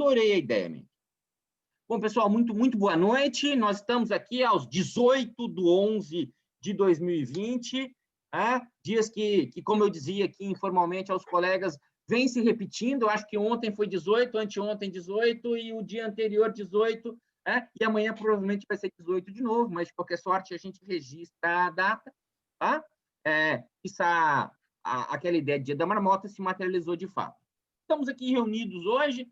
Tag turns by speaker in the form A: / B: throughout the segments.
A: adorei a ideia, Menk. Bom, pessoal, muito boa noite. Nós estamos aqui aos 18/11/2020, dias que, como eu dizia aqui informalmente aos colegas, vem se repetindo. Eu acho que ontem foi 18, anteontem 18 e o dia anterior 18, e amanhã provavelmente vai ser 18 de novo, mas de qualquer sorte a gente registra a data. Aquela ideia de Dia da Marmota se materializou de fato. Estamos aqui reunidos hoje,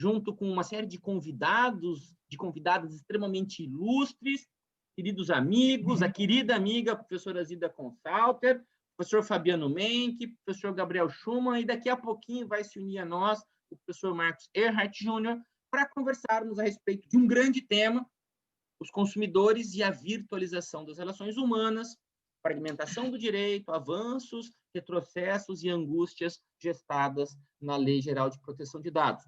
A: junto com uma série de convidados, de convidadas extremamente ilustres, queridos amigos, a querida amiga professora Zida Consalter, professor Fabiano Menck, professor Gabriel Schumann, e daqui a pouquinho vai se unir a nós o professor Marcos Erhardt Júnior, para conversarmos a respeito de um grande tema, os consumidores e a virtualização das relações humanas, fragmentação do direito, avanços, retrocessos e angústias gestadas na Lei Geral de Proteção de Dados.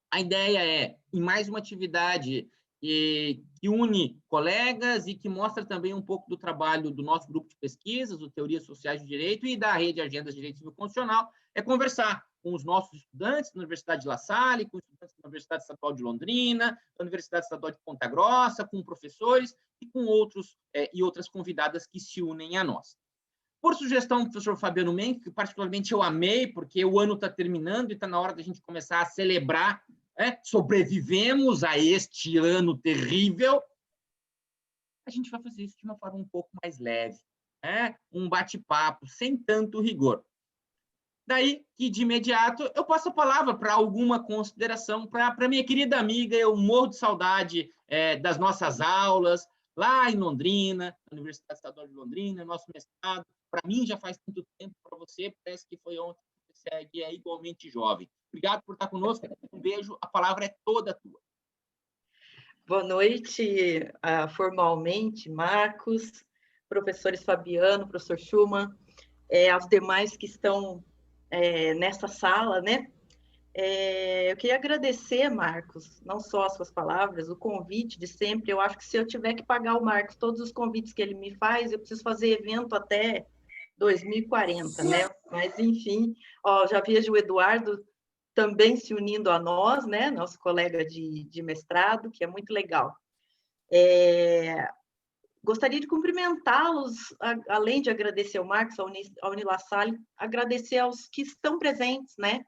A: A ideia é, em mais uma atividade que une colegas e que mostra também um pouco do trabalho do nosso grupo de pesquisas, do Teorias Sociais do Direito e da Rede Agendas de Direito Civil Constitucional, é conversar com os nossos estudantes da Universidade de La Salle, com estudantes da Universidade Estadual de Londrina, da Universidade Estadual de Ponta Grossa, com professores e com outros e outras convidadas que se unem a nós. Por sugestão do professor Fabiano Menck, que particularmente eu amei, porque o ano está terminando e está na hora da gente começar a celebrar, sobrevivemos a este ano terrível, a gente vai fazer isso de uma forma um pouco mais leve, um bate-papo, sem tanto rigor. Daí que, de imediato, eu passo a palavra para alguma consideração para minha querida amiga. Eu morro de saudade das nossas aulas, lá em Londrina, na Universidade Estadual de Londrina, nosso mestrado. Para mim já faz muito tempo, para você parece que foi ontem, você é igualmente jovem. Obrigado por estar conosco, um beijo, a palavra é toda tua.
B: Boa noite, formalmente, Marcos, professores Fabiano, professor Schumann, aos demais que estão nessa sala, né? Eu queria agradecer, Marcos, não só as suas palavras, o convite de sempre. Eu acho que se eu tiver que pagar o Marcos todos os convites que ele me faz, eu preciso fazer evento até 2040, né? Mas, enfim, já vejo o Eduardo também se unindo a nós, né? Nosso colega de mestrado, que é muito legal. Gostaria de cumprimentá-los, além de agradecer ao Marcos, ao Unila Salle, agradecer aos que estão presentes, né?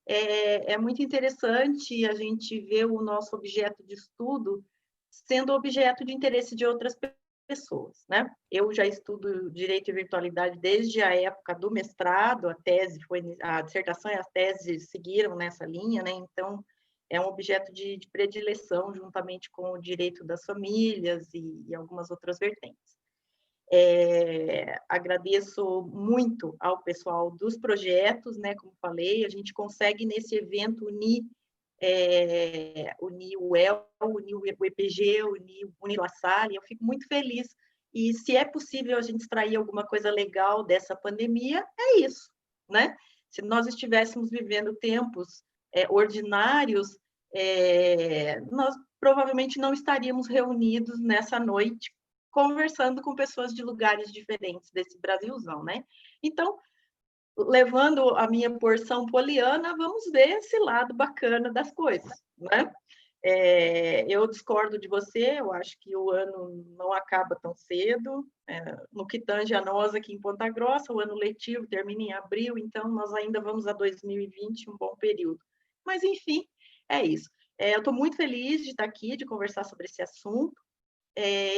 B: É muito interessante a gente ver o nosso objeto de estudo sendo objeto de interesse de outras pessoas, né? Eu já estudo Direito e Virtualidade desde a época do mestrado, a dissertação e a tese seguiram nessa linha, né? Então, é um objeto de predileção, juntamente com o direito das famílias e algumas outras vertentes. Agradeço muito ao pessoal dos projetos, né? Como falei, a gente consegue nesse evento unir o EL, unir o EPG, unir o Unila Salle. Eu fico muito feliz. E se é possível a gente extrair alguma coisa legal dessa pandemia, é isso, né? Se nós estivéssemos vivendo tempos ordinários, nós provavelmente não estaríamos reunidos nessa noite conversando com pessoas de lugares diferentes desse Brasilzão, né? Então, levando a minha porção poliana, vamos ver esse lado bacana das coisas, né? Eu discordo de você, eu acho que o ano não acaba tão cedo. No que tange a nós aqui em Ponta Grossa, o ano letivo termina em abril, então nós ainda vamos a 2020, um bom período. Mas, enfim, é isso. Eu estou muito feliz de estar aqui, de conversar sobre esse assunto.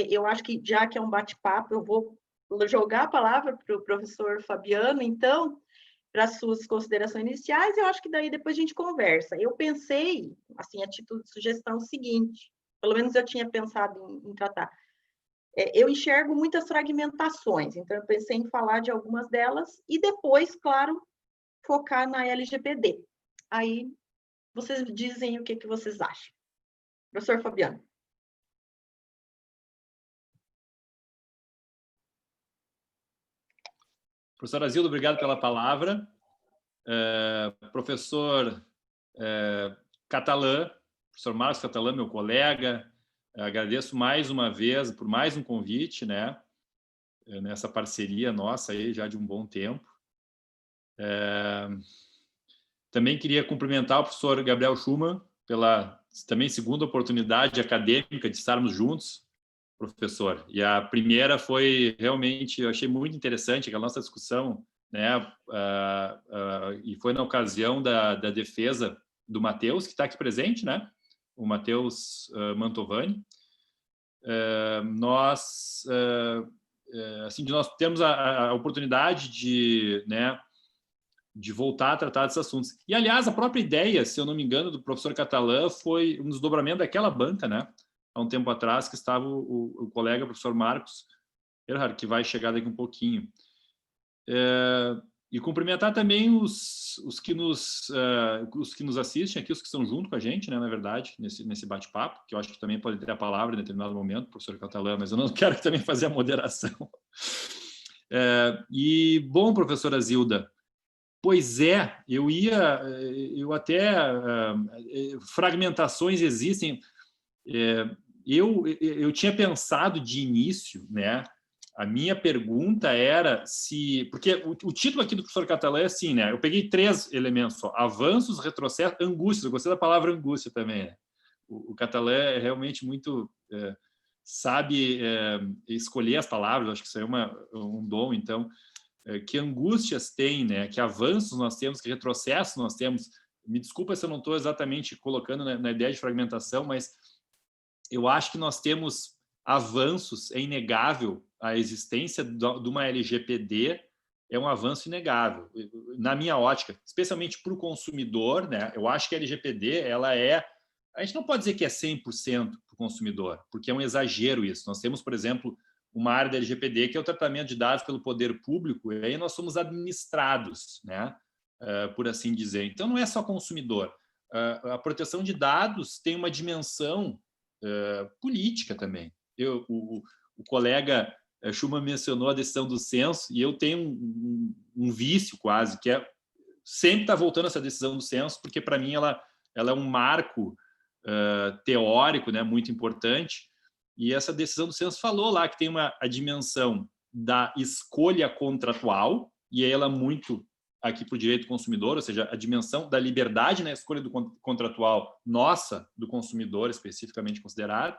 B: Eu acho que, já que é um bate-papo, eu vou jogar a palavra para o professor Fabiano, então, para as suas considerações iniciais. Eu acho que daí depois a gente conversa. Eu pensei, assim, a título de sugestão, o seguinte, pelo menos eu tinha pensado em tratar. Eu enxergo muitas fragmentações, então eu pensei em falar de algumas delas e depois, claro, focar na LGPD. Aí vocês dizem o que vocês acham. Professor Fabiano.
C: Professora Zilda, obrigado pela palavra. Professor Catalã, professor Marcos Catalã, meu colega, agradeço mais uma vez por mais um convite, né, nessa parceria nossa aí já de um bom tempo. Também queria cumprimentar o professor Gabriel Schumann, pela também segunda oportunidade acadêmica de estarmos juntos, professor. E a primeira foi realmente, eu achei muito interessante aquela nossa discussão, né? E foi na ocasião da defesa do Matheus, que está aqui presente, né? O Matheus Mantovani. Nós temos a oportunidade de, né, de voltar a tratar desses assuntos. E, aliás, a própria ideia, se eu não me engano, do professor Catalã foi um desdobramento daquela banca, né? Há um tempo atrás, que estava o colega, o professor Marcos Erhard, que vai chegar daqui um pouquinho. E cumprimentar também os que nos assistem aqui, os que estão junto com a gente, né, na verdade, nesse bate-papo, que eu acho que também pode ter a palavra em determinado momento, professor Catalã, mas eu não quero também fazer a moderação. Bom, professora Zilda, pois é, fragmentações existem. Eu tinha pensado de início, né? A minha pergunta era se... Porque o título aqui do professor Catalã é assim, né? Eu peguei 3 elementos só. Avanços, retrocessos, angústias. Eu gostei da palavra angústia também, né? O Catalã é realmente muito... sabe escolher as palavras. Acho que isso é um dom. Então, que angústias tem, né? Que avanços nós temos, que retrocessos nós temos. Me desculpa se eu não estou exatamente colocando na ideia de fragmentação, mas eu acho que nós temos avanços, é inegável. A existência de uma LGPD é um avanço inegável, na minha ótica, especialmente para o consumidor, né? Eu acho que a LGPD, a gente não pode dizer que é 100% para o consumidor, porque é um exagero isso. Nós temos, por exemplo, uma área da LGPD que é o tratamento de dados pelo poder público, e aí nós somos administrados, né? Por assim dizer. Então, não é só consumidor. A proteção de dados tem uma dimensão política também. O colega Schumann mencionou a decisão do censo, e eu tenho um vício quase, que é sempre estar voltando a essa decisão do censo, porque para mim ela é um marco teórico, né, muito importante, e essa decisão do censo falou lá que tem a dimensão da escolha contratual, e aí ela muito aqui para o direito do consumidor, ou seja, a dimensão da liberdade na escolha do contratual nossa, do consumidor especificamente considerado,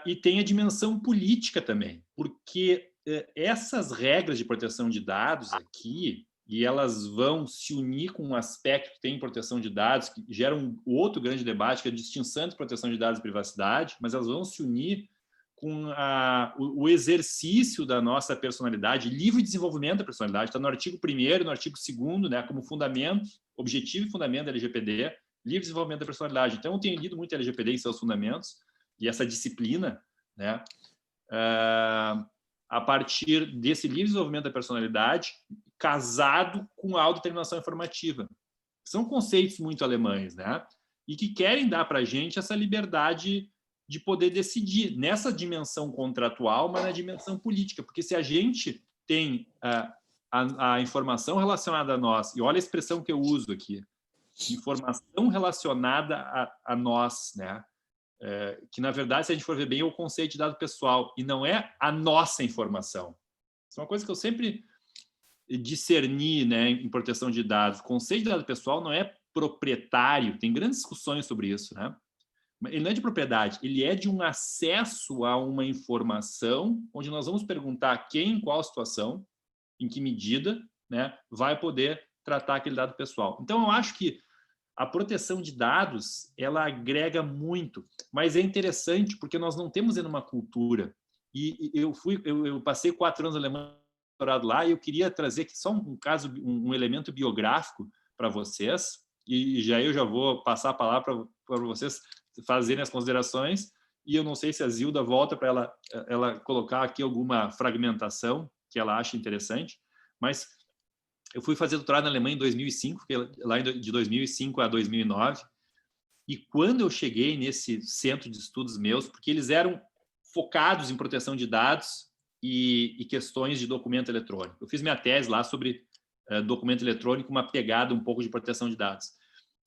C: e tem a dimensão política também, porque essas regras de proteção de dados aqui, e elas vão se unir com um aspecto que tem em proteção de dados, que gera um outro grande debate, que é a distinção entre proteção de dados e privacidade, mas elas vão se unir com o exercício da nossa personalidade, livre desenvolvimento da personalidade, está no artigo 1º, no artigo 2º, né, como fundamento, objetivo e fundamento da LGPD, livre desenvolvimento da personalidade. Então, eu tenho lido muito a LGPD em seus fundamentos, e essa disciplina, né, a partir desse livre desenvolvimento da personalidade, casado com a autodeterminação informativa. São conceitos muito alemães, né, e que querem dar para a gente essa liberdade de poder decidir nessa dimensão contratual, mas na dimensão política, porque se a gente tem a informação relacionada a nós, e olha a expressão que eu uso aqui, informação relacionada a nós, né, que, na verdade, se a gente for ver bem, é o conceito de dado pessoal, e não é a nossa informação. Isso é uma coisa que eu sempre discerni, né, em proteção de dados. O conceito de dado pessoal não é proprietário, tem grandes discussões sobre isso, né? Ele não é de propriedade, ele é de um acesso a uma informação, onde nós vamos perguntar quem, em qual situação, em que medida, né, vai poder tratar aquele dado pessoal. Então, eu acho que a proteção de dados, ela agrega muito, mas é interessante porque nós não temos ainda uma cultura. E eu passei 4 anos na Alemanha lá, e eu queria trazer aqui só um elemento biográfico para vocês, e eu já vou passar a palavra para vocês fazerem as considerações, e eu não sei se a Zilda volta para ela colocar aqui alguma fragmentação que ela acha interessante, mas eu fui fazer doutorado na Alemanha em 2005, lá de 2005 a 2009, e quando eu cheguei nesse centro de estudos meus, porque eles eram focados em proteção de dados e questões de documento eletrônico. Eu fiz minha tese lá sobre documento eletrônico, uma pegada um pouco de proteção de dados.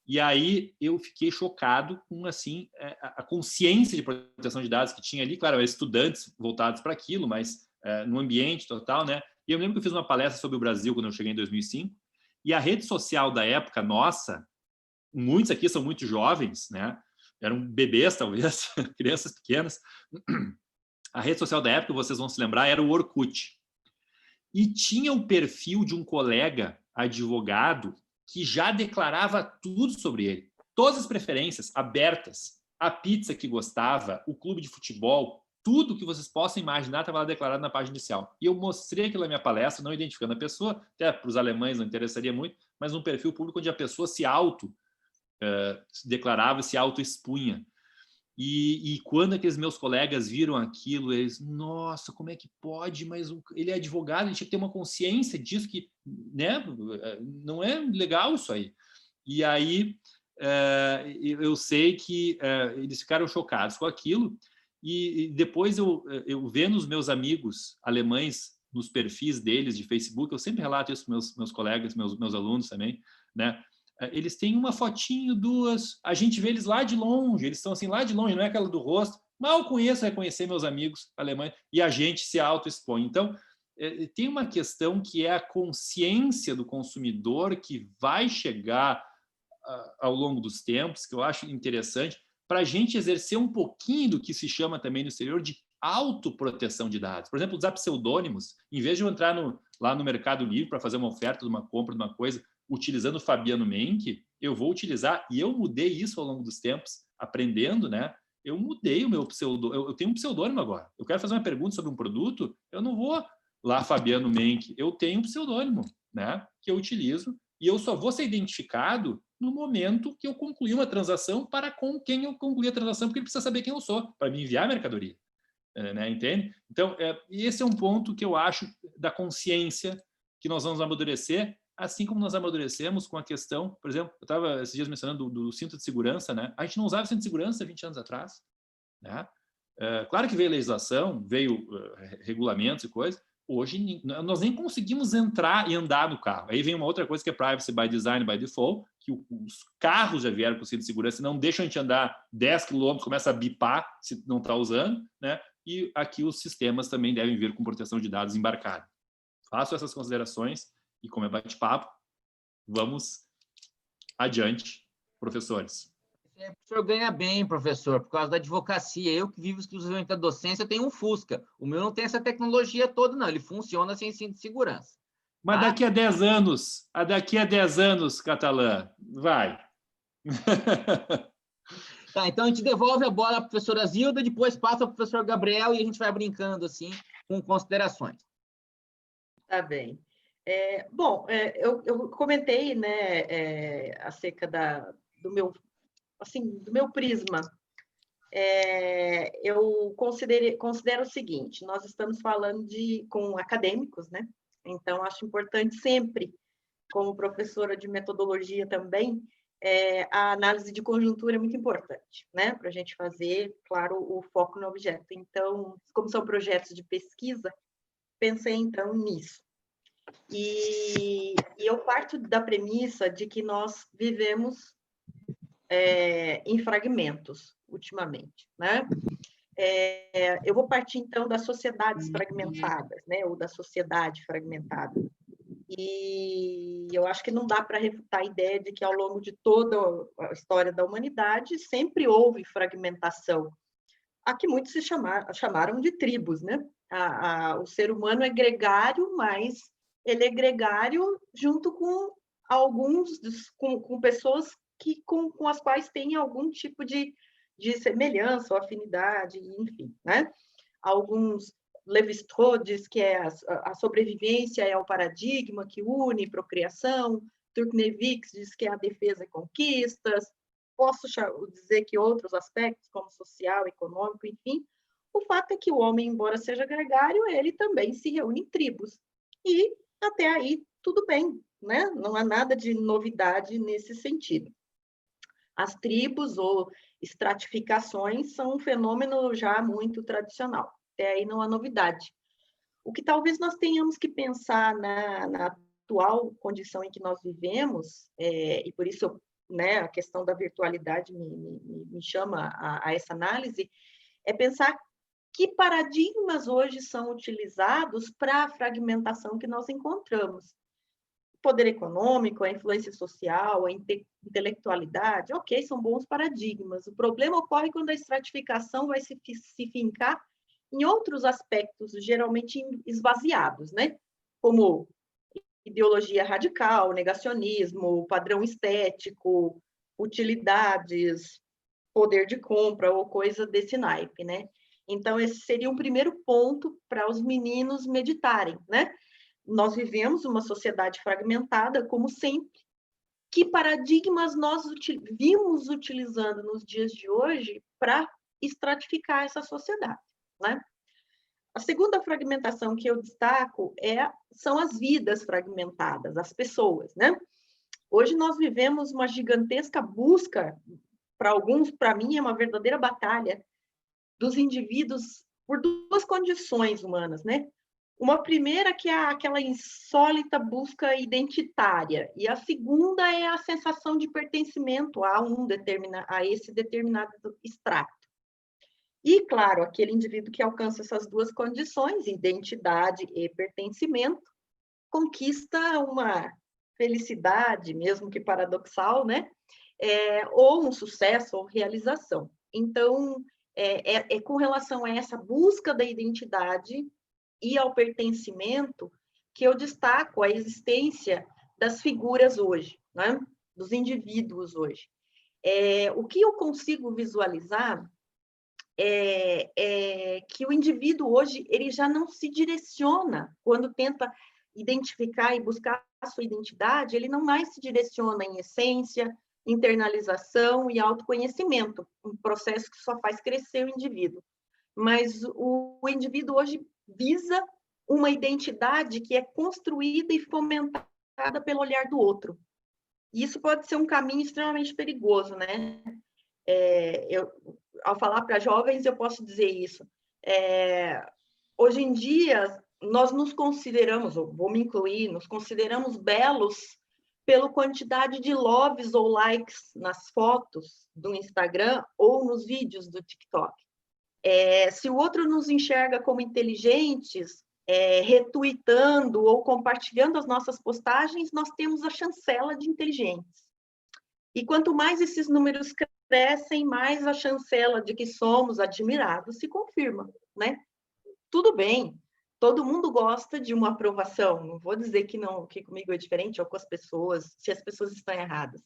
C: E aí eu fiquei chocado com assim, a consciência de proteção de dados que tinha ali. Claro, estudantes voltados para aquilo, mas no ambiente total, né? E eu lembro que eu fiz uma palestra sobre o Brasil quando eu cheguei em 2005, e a rede social da época, nossa, muitos aqui são muito jovens, né? Eram bebês, talvez, crianças pequenas. A rede social da época, vocês vão se lembrar, era o Orkut. E tinha o perfil de um colega advogado que já declarava tudo sobre ele. Todas as preferências abertas, a pizza que gostava, o clube de futebol, tudo que vocês possam imaginar estava lá declarado na página inicial. E eu mostrei aquilo na minha palestra, não identificando a pessoa, até para os alemães não interessaria muito, mas um perfil público onde a pessoa se declarava, se auto-expunha. E quando aqueles meus colegas viram aquilo, eles, nossa, como é que pode? Mas ele é advogado, ele tinha que ter uma consciência disso, que, né, não é legal isso aí. E aí eu sei que eles ficaram chocados com aquilo, e depois eu vendo os meus amigos alemães nos perfis deles de Facebook, eu sempre relato isso para meus colegas, meus alunos também, né? Eles têm uma fotinho, duas, a gente vê eles lá de longe, eles estão assim lá de longe, não é aquela do rosto, mal conheço reconhecer meus amigos alemães, e a gente se auto-expõe. Então, tem uma questão que é a consciência do consumidor que vai chegar ao longo dos tempos, que eu acho interessante, para a gente exercer um pouquinho do que se chama também no exterior de autoproteção de dados. Por exemplo, usar pseudônimos, em vez de eu entrar lá no Mercado Livre para fazer uma oferta de uma compra de uma coisa, utilizando o Fabiano Menck, eu vou utilizar, e eu mudei isso ao longo dos tempos, aprendendo, né? Eu mudei o meu pseudônimo, eu tenho um pseudônimo agora. Eu quero fazer uma pergunta sobre um produto, eu não vou lá Fabiano Menck, eu tenho um pseudônimo, né? Que eu utilizo, e eu só vou ser identificado no momento que eu concluir uma transação para com quem eu concluí a transação, porque ele precisa saber quem eu sou, para me enviar a mercadoria. Né? Entende? Então, esse é um ponto que eu acho da consciência que nós vamos amadurecer, assim como nós amadurecemos com a questão, por exemplo, eu estava esses dias mencionando do cinto de segurança, né? A gente não usava cinto de segurança 20 anos atrás, né? Claro que veio legislação, veio regulamentos e coisas. Hoje nós nem conseguimos entrar e andar no carro. Aí vem uma outra coisa que é privacy by design, by default, que os carros já vieram com cinto de segurança, não deixam a gente andar 10 km, começa a bipar se não está usando, né? E aqui os sistemas também devem vir com proteção de dados embarcado. Faço essas considerações e, como é bate-papo, vamos adiante, professores.
A: O senhor ganha bem, professor, por causa da advocacia. Eu que vivo exclusivamente da docência, tenho um Fusca. O meu não tem essa tecnologia toda, não. Ele funciona sem cinto de segurança.
C: Mas daqui a 10 anos, Catalã, vai.
A: Tá, então a gente devolve a bola à professora Zilda, depois passa ao professor Gabriel e a gente vai brincando assim, com considerações.
B: Tá bem. Eu comentei, né, acerca do meu prisma. Eu considero o seguinte: nós estamos falando com acadêmicos, né? Então, acho importante sempre, como professora de metodologia também, a análise de conjuntura é muito importante, né? Para a gente fazer, claro, o foco no objeto. Então, como são projetos de pesquisa, pensei, então, nisso. E eu parto da premissa de que nós vivemos em fragmentos, ultimamente, né? Eu vou partir, então, das sociedades fragmentadas, né? Ou da sociedade fragmentada. E eu acho que não dá para refutar a ideia de que, ao longo de toda a história da humanidade, sempre houve fragmentação. Aqui muitos chamaram de tribos, né? O ser humano é gregário, mas ele é gregário junto com com pessoas com as quais tem algum tipo de semelhança ou afinidade, enfim, né? Alguns, Lévi-Strauss diz que a sobrevivência é o paradigma que une procriação, Turknevich diz que é a defesa e conquistas, posso dizer que outros aspectos, como social, econômico, enfim. O fato é que o homem, embora seja gregário, ele também se reúne em tribos. E até aí, tudo bem, né? Não há nada de novidade nesse sentido. As tribos ou estratificações são um fenômeno já muito tradicional. Até aí não há novidade. O que talvez nós tenhamos que pensar na atual condição em que nós vivemos, e por isso, né, a questão da virtualidade me chama a essa análise, é pensar que paradigmas hoje são utilizados para a fragmentação que nós encontramos. poder econômico, a influência social, a intelectualidade, ok, são bons paradigmas. O problema ocorre quando a estratificação vai se fincar em outros aspectos, geralmente esvaziados, né? Como ideologia radical, negacionismo, padrão estético, utilidades, poder de compra ou coisa desse naipe, né? Então, esse seria um primeiro ponto para os meninos meditarem, né? Nós vivemos uma sociedade fragmentada, como sempre. Que paradigmas nós vimos utilizando nos dias de hoje para estratificar essa sociedade, né? A segunda fragmentação que eu destaco são as vidas fragmentadas, as pessoas, né? Hoje nós vivemos uma gigantesca busca, para alguns, para mim, é uma verdadeira batalha dos indivíduos por duas condições humanas, né? Uma primeira que é aquela insólita busca identitária, e a segunda é a sensação de pertencimento a esse determinado extrato. E, claro, aquele indivíduo que alcança essas duas condições, identidade e pertencimento, conquista uma felicidade, mesmo que paradoxal, né? Ou um sucesso ou realização. Então, com relação a essa busca da identidade e ao pertencimento que eu destaco a existência das figuras hoje, né? Dos indivíduos hoje. O que eu consigo visualizar é que o indivíduo hoje ele já não se direciona quando tenta identificar e buscar a sua identidade, ele não mais se direciona em essência, internalização e autoconhecimento, um processo que só faz crescer o indivíduo. Mas o indivíduo hoje visa uma identidade que é construída e fomentada pelo olhar do outro. E isso pode ser um caminho extremamente perigoso, né? Ao falar para jovens, eu posso dizer isso. Hoje em dia, nós nos consideramos, ou vou me incluir, nos consideramos belos pela quantidade de loves ou likes nas fotos do Instagram ou nos vídeos do TikTok. Se o outro nos enxerga como inteligentes, retweetando ou compartilhando as nossas postagens, nós temos a chancela de inteligentes. E quanto mais esses números crescem, mais a chancela de que somos admirados se confirma, né? Tudo bem, todo mundo gosta de uma aprovação, não vou dizer que não, que comigo é diferente ou com as pessoas, se as pessoas estão erradas.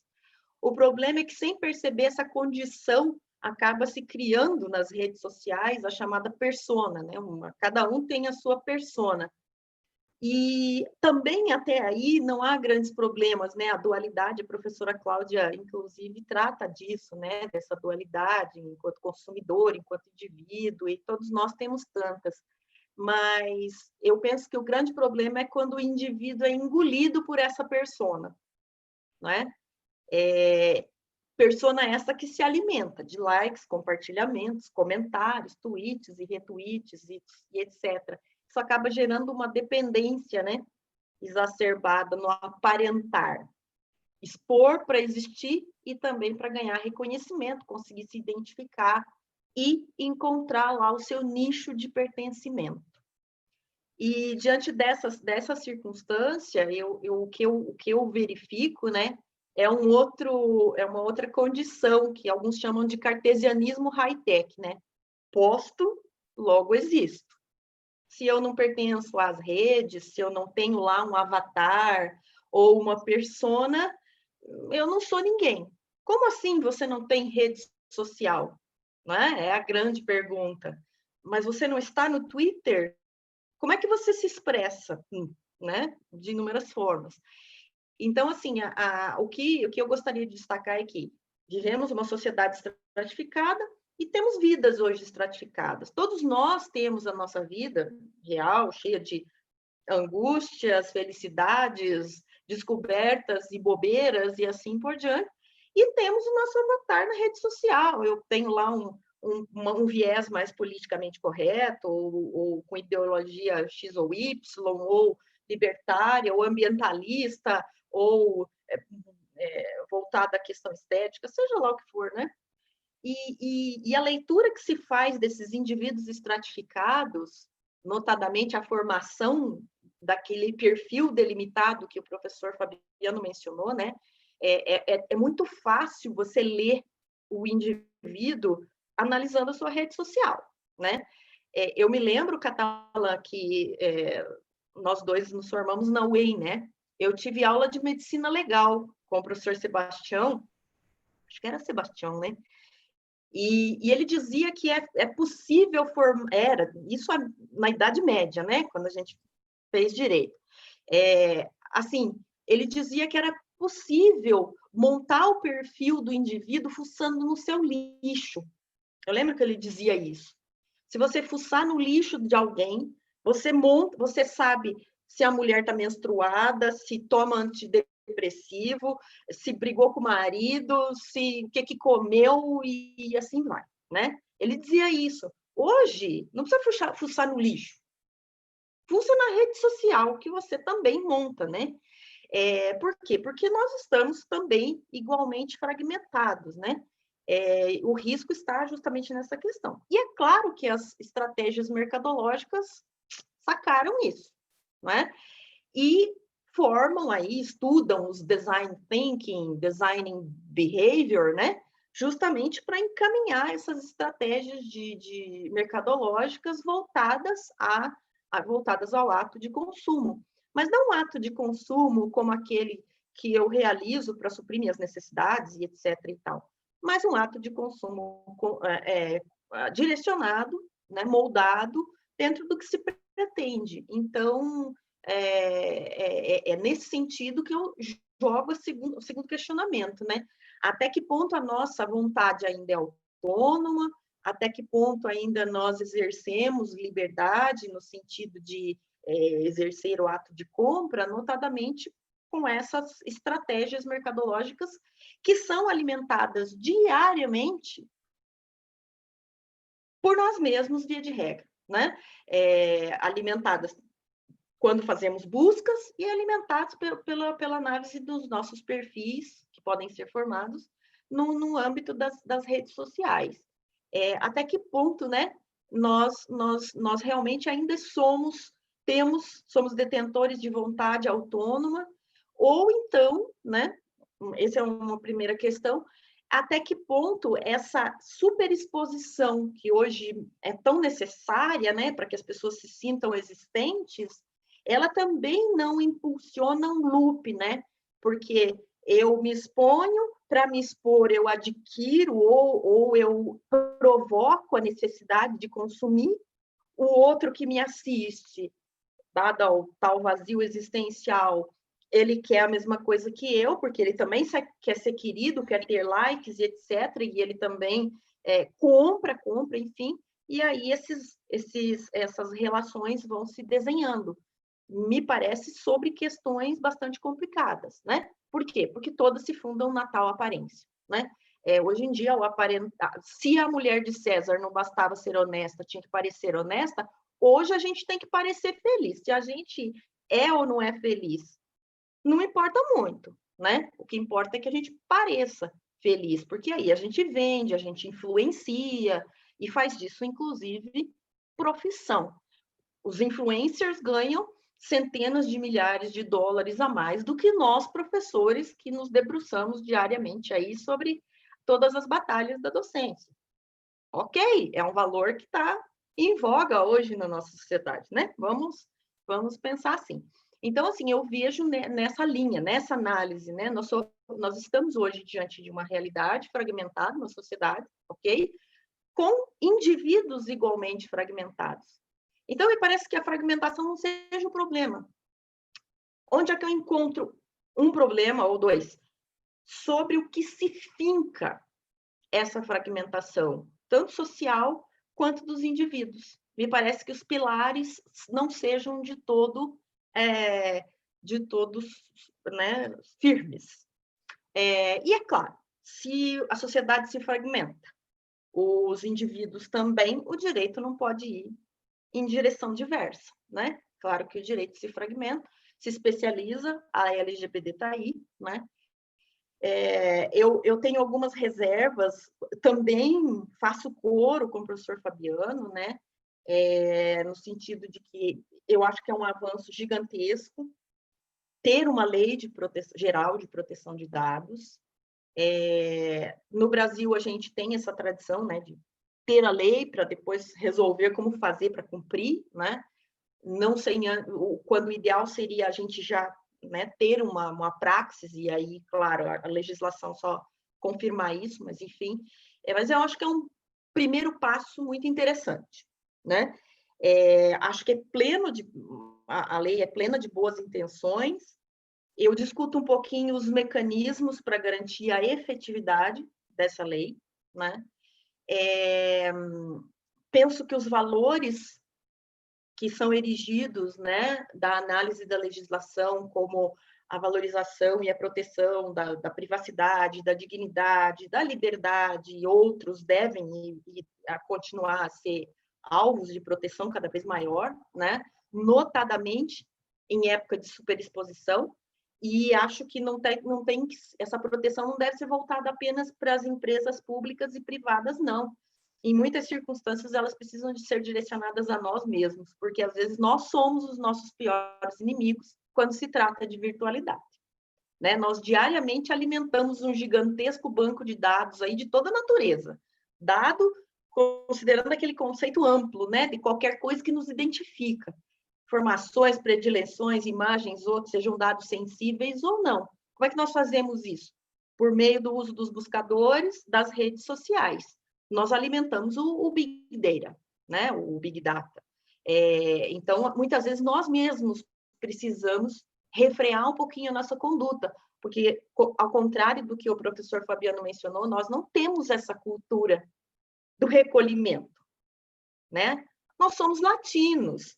B: O problema é que, sem perceber, essa condição acaba se criando nas redes sociais, a chamada persona, né? Cada um tem a sua persona. E também, até aí, não há grandes problemas, né? A dualidade, a professora Cláudia, inclusive, trata disso, né? Dessa dualidade, enquanto consumidor, enquanto indivíduo, e todos nós temos tantas. Mas eu penso que o grande problema é quando o indivíduo é engolido por essa persona, não é? Persona essa que se alimenta de likes, compartilhamentos, comentários, tweets e retweets e etc. Isso acaba gerando uma dependência, né, exacerbada no aparentar. Expor para existir e também para ganhar reconhecimento, conseguir se identificar e encontrar lá o seu nicho de pertencimento. E diante dessa circunstância, o que eu verifico, né, é uma outra condição que alguns chamam de cartesianismo high-tech, né? Posto, logo existo. Se eu não pertenço às redes, se eu não tenho lá um avatar ou uma persona, eu não sou ninguém. Como assim você não tem rede social? Não é? É a grande pergunta. Mas você não está no Twitter? Como é que você se expressa, né? De inúmeras formas. Então, assim, o que eu gostaria de destacar é que vivemos uma sociedade estratificada e temos vidas hoje estratificadas. Todos nós temos a nossa vida real, cheia de angústias, felicidades, descobertas e bobeiras e assim por diante. E temos o nosso avatar na rede social. Eu tenho lá um viés mais politicamente correto, ou com ideologia X ou Y, ou libertária, ou ambientalista, ou voltada à questão estética, seja lá o que for, né? E a leitura que se faz desses indivíduos estratificados, notadamente a formação daquele perfil delimitado que o professor Fabiano mencionou, né? É muito fácil você ler o indivíduo analisando a sua rede social, né? Eu me lembro, Catala, que nós dois nos formamos na UEM, né? Eu tive aula de medicina legal com o professor Sebastião, acho que era Sebastião, né? E ele dizia que é possível formar, isso na Idade Média, né? Quando a gente fez direito. Assim, ele dizia que era possível montar o perfil do indivíduo fuçando no seu lixo. Eu lembro que ele dizia isso. Se você fuçar no lixo de alguém, você sabe se a mulher está menstruada, se toma antidepressivo, se brigou com o marido, o que comeu e assim vai, né? Ele dizia isso. Hoje, não precisa fuçar no lixo. Fuça na rede social, que você também monta, né? Por quê? Porque nós estamos também igualmente fragmentados, né? O risco está justamente nessa questão. E é claro que as estratégias mercadológicas sacaram isso, né? E formam aí, estudam os design thinking, designing behavior, né? Justamente para encaminhar essas estratégias de mercadológicas voltadas ao ato de consumo. Mas não um ato de consumo como aquele que eu realizo para suprir minhas necessidades e etc. e tal, mas um ato de consumo direcionado, né, moldado dentro do que se pretende. Então, nesse sentido que eu jogo o segundo questionamento, né? Até que ponto a nossa vontade ainda é autônoma? Até que ponto ainda nós exercemos liberdade no sentido de exercer o ato de compra, notadamente com essas estratégias mercadológicas que são alimentadas diariamente por nós mesmos, via de regra, né? Alimentadas quando fazemos buscas e alimentados pela análise dos nossos perfis, que podem ser formados no âmbito das redes sociais. Até que ponto, né, nós realmente ainda somos detentores de vontade autônoma, ou então, né, essa é uma primeira questão, até que ponto essa superexposição que hoje é tão necessária, né, para que as pessoas se sintam existentes, ela também não impulsiona um loop, né? Porque eu me exponho, para me expor eu adquiro ou eu provoco a necessidade de consumir, o outro que me assiste, dado ao tal vazio existencial, ele quer a mesma coisa que eu, porque ele também quer ser querido, quer ter likes e etc., e ele também compra, enfim, e aí essas relações vão se desenhando, me parece, sobre questões bastante complicadas, né? Por quê? Porque todas se fundam na tal aparência, né? Hoje em dia, se a mulher de César não bastava ser honesta, tinha que parecer honesta, hoje a gente tem que parecer feliz. Se a gente é ou não é feliz, não importa muito, né? O que importa é que a gente pareça feliz, porque aí a gente vende, a gente influencia e faz disso, inclusive, profissão. Os influencers ganham centenas de milhares de dólares a mais do que nós, professores, que nos debruçamos diariamente aí sobre todas as batalhas da docência. Ok, é um valor que está em voga hoje na nossa sociedade, né? Vamos pensar assim. Então, assim, eu vejo nessa linha, nessa análise, né? Nós estamos hoje diante de uma realidade fragmentada na sociedade, ok? Com indivíduos igualmente fragmentados. Então, me parece que a fragmentação não seja o problema. Onde é que eu encontro um problema, ou dois, sobre o que se finca essa fragmentação, tanto social quanto dos indivíduos? Me parece que os pilares não sejam de todos, né, firmes. E é claro, se a sociedade se fragmenta, os indivíduos também, o direito não pode ir em direção diversa, né? Claro que o direito se fragmenta, se especializa, a LGPD está aí, né? Eu tenho algumas reservas, também faço coro com o professor Fabiano, né? no sentido de que eu acho que é um avanço gigantesco ter uma lei geral de proteção de dados. No Brasil, a gente tem essa tradição, né, de ter a lei para depois resolver como fazer para cumprir, né? Não sei quando o ideal seria a gente já, né, ter uma praxis, e aí, claro, a legislação só confirmar isso, mas enfim. Mas eu acho que é um primeiro passo muito interessante, né? Acho que a lei é plena de boas intenções. Eu discuto um pouquinho os mecanismos para garantir a efetividade dessa lei, né? Penso que os valores que são erigidos, né, da análise da legislação, como a valorização e a proteção da privacidade, da dignidade, da liberdade, e outros devem continuar a ser alvos de proteção cada vez maior, né? Notadamente em época de superexposição. E acho que essa proteção não deve ser voltada apenas para as empresas públicas e privadas, não. Em muitas circunstâncias, elas precisam de ser direcionadas a nós mesmos, porque às vezes nós somos os nossos piores inimigos quando se trata de virtualidade, né? Nós diariamente alimentamos um gigantesco banco de dados aí de toda a natureza, dado considerando aquele conceito amplo, né, de qualquer coisa que nos identifica. Informações, predileções, imagens, outros, sejam dados sensíveis ou não. Como é que nós fazemos isso? Por meio do uso dos buscadores, das redes sociais. Nós alimentamos o Big Data, né? O Big Data. Então, muitas vezes, nós mesmos precisamos refrear um pouquinho a nossa conduta, porque, ao contrário do que o professor Fabiano mencionou, nós não temos essa cultura do recolhimento, né? Nós somos latinos.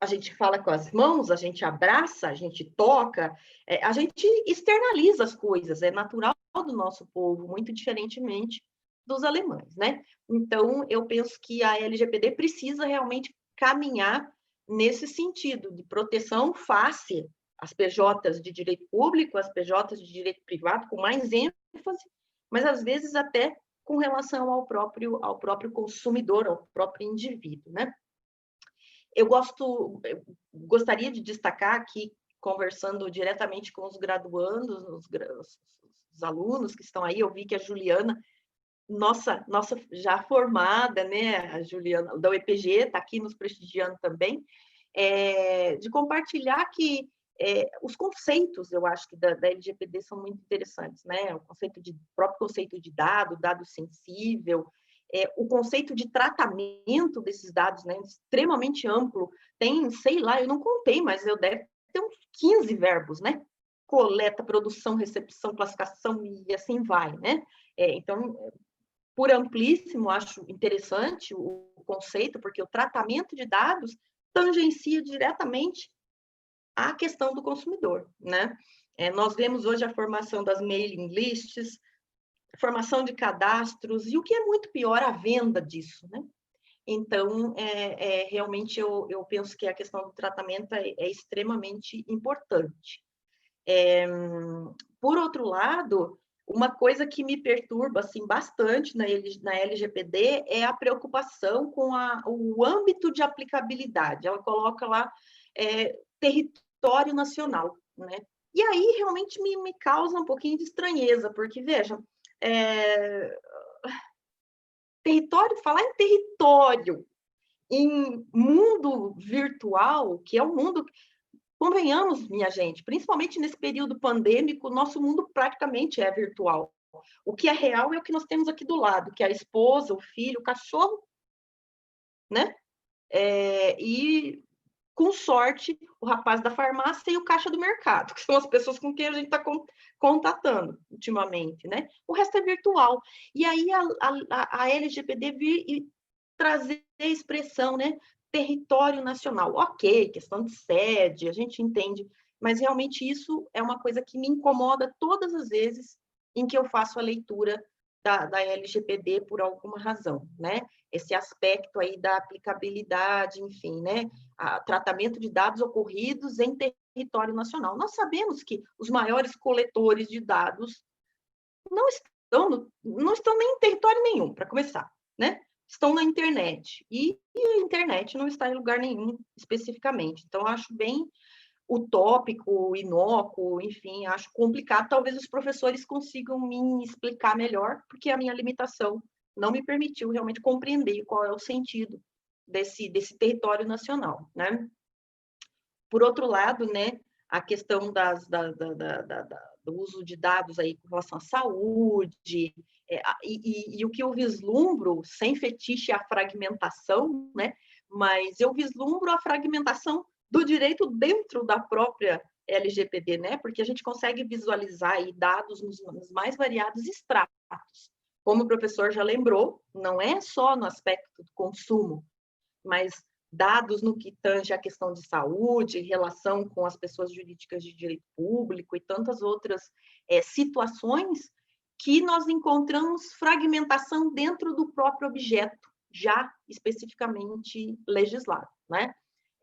B: A gente fala com as mãos, a gente abraça, a gente toca, a gente externaliza as coisas, é natural do nosso povo, muito diferentemente dos alemães, né? Então, eu penso que a LGPD precisa realmente caminhar nesse sentido de proteção face às PJs de direito público, às PJs de direito privado, com mais ênfase, mas às vezes até com relação ao próprio consumidor, ao próprio indivíduo, né? Eu gostaria de destacar aqui, conversando diretamente com os graduandos, os alunos que estão aí, eu vi que a Juliana, nossa já formada, né, a Juliana da UEPG, está aqui nos prestigiando também, de compartilhar que os conceitos, eu acho que da LGPD são muito interessantes, né? O próprio conceito de dado sensível, o conceito de tratamento desses dados, né, extremamente amplo, tem, sei lá, eu não contei, mas eu deve ter uns 15 verbos, né? Coleta, produção, recepção, classificação e assim vai, né? Então, por amplíssimo, acho interessante o conceito, porque o tratamento de dados tangencia diretamente a questão do consumidor, né? Nós vemos hoje a formação das mailing lists, formação de cadastros, e o que é muito pior, a venda disso, né? Então, realmente, eu penso que a questão do tratamento é extremamente importante. Por outro lado, uma coisa que me perturba assim, bastante na LGPD é a preocupação com o âmbito de aplicabilidade. Ela coloca lá território nacional, né? E aí, realmente, me causa um pouquinho de estranheza, porque, veja, falar em território, em mundo virtual, que é um mundo, convenhamos, minha gente, principalmente nesse período pandêmico, nosso mundo praticamente é virtual. O que é real é o que nós temos aqui do lado, que é a esposa, o filho, o cachorro, né? E, com sorte, o rapaz da farmácia e o caixa do mercado, que são as pessoas com quem a gente está contatando ultimamente, né? O resto é virtual. E aí a LGPD vir e trazer a expressão, né? Território nacional. Ok, questão de sede, a gente entende, mas realmente isso é uma coisa que me incomoda todas as vezes em que eu faço a leitura da LGPD por alguma razão, né? Esse aspecto aí da aplicabilidade, enfim, né? Tratamento de dados ocorridos em território nacional. Nós sabemos que os maiores coletores de dados não estão nem em território nenhum, para começar, né? estão na internet, e a internet não está em lugar nenhum especificamente. Então, eu acho bem utópico, inócuo, enfim, acho complicado. Talvez os professores consigam me explicar melhor, porque a minha limitação não me permitiu realmente compreender qual é o sentido desse território nacional, né? Por outro lado, né, a questão do uso de dados aí com relação à saúde, e o que eu vislumbro, sem fetiche à fragmentação, né, mas eu vislumbro a fragmentação do direito dentro da própria LGPD, né, porque a gente consegue visualizar aí dados nos mais variados estratos. Como o professor já lembrou, não é só no aspecto do consumo, mas dados no que tange a questão de saúde, relação com as pessoas jurídicas de direito público e tantas outras situações que nós encontramos fragmentação dentro do próprio objeto, já especificamente legislado, né?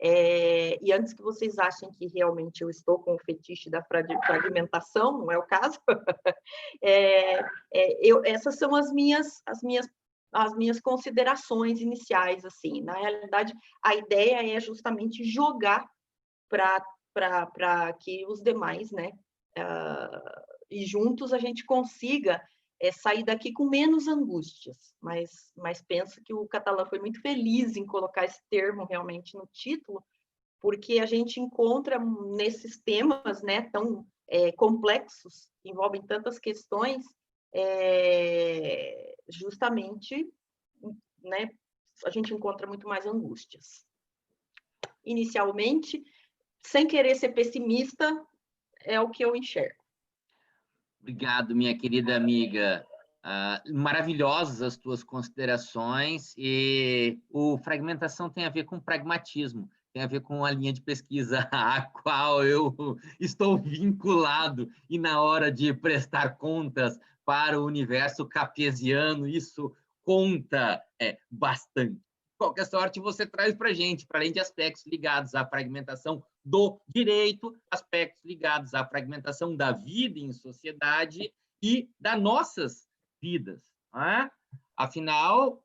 B: E antes que vocês achem que realmente eu estou com o fetiche da fragmentação, não é o caso, essas são as minhas considerações iniciais, assim. Na realidade, a ideia é justamente jogar para que os demais, né, e juntos a gente consiga sair daqui com menos angústias, mas penso que o Catalã foi muito feliz em colocar esse termo realmente no título, porque a gente encontra nesses temas, né, tão complexos, que envolvem tantas questões, justamente, né, a gente encontra muito mais angústias. Inicialmente, sem querer ser pessimista, é o que eu enxergo.
A: Obrigado, minha querida amiga. Maravilhosas as tuas considerações, e o fragmentação tem a ver com pragmatismo, tem a ver com a linha de pesquisa a qual eu estou vinculado, e na hora de prestar contas para o universo cartesiano, isso conta bastante. Qualquer sorte você traz para a gente, para além de aspectos ligados à fragmentação do direito, aspectos ligados à fragmentação da vida em sociedade e das nossas vidas. Né? Afinal,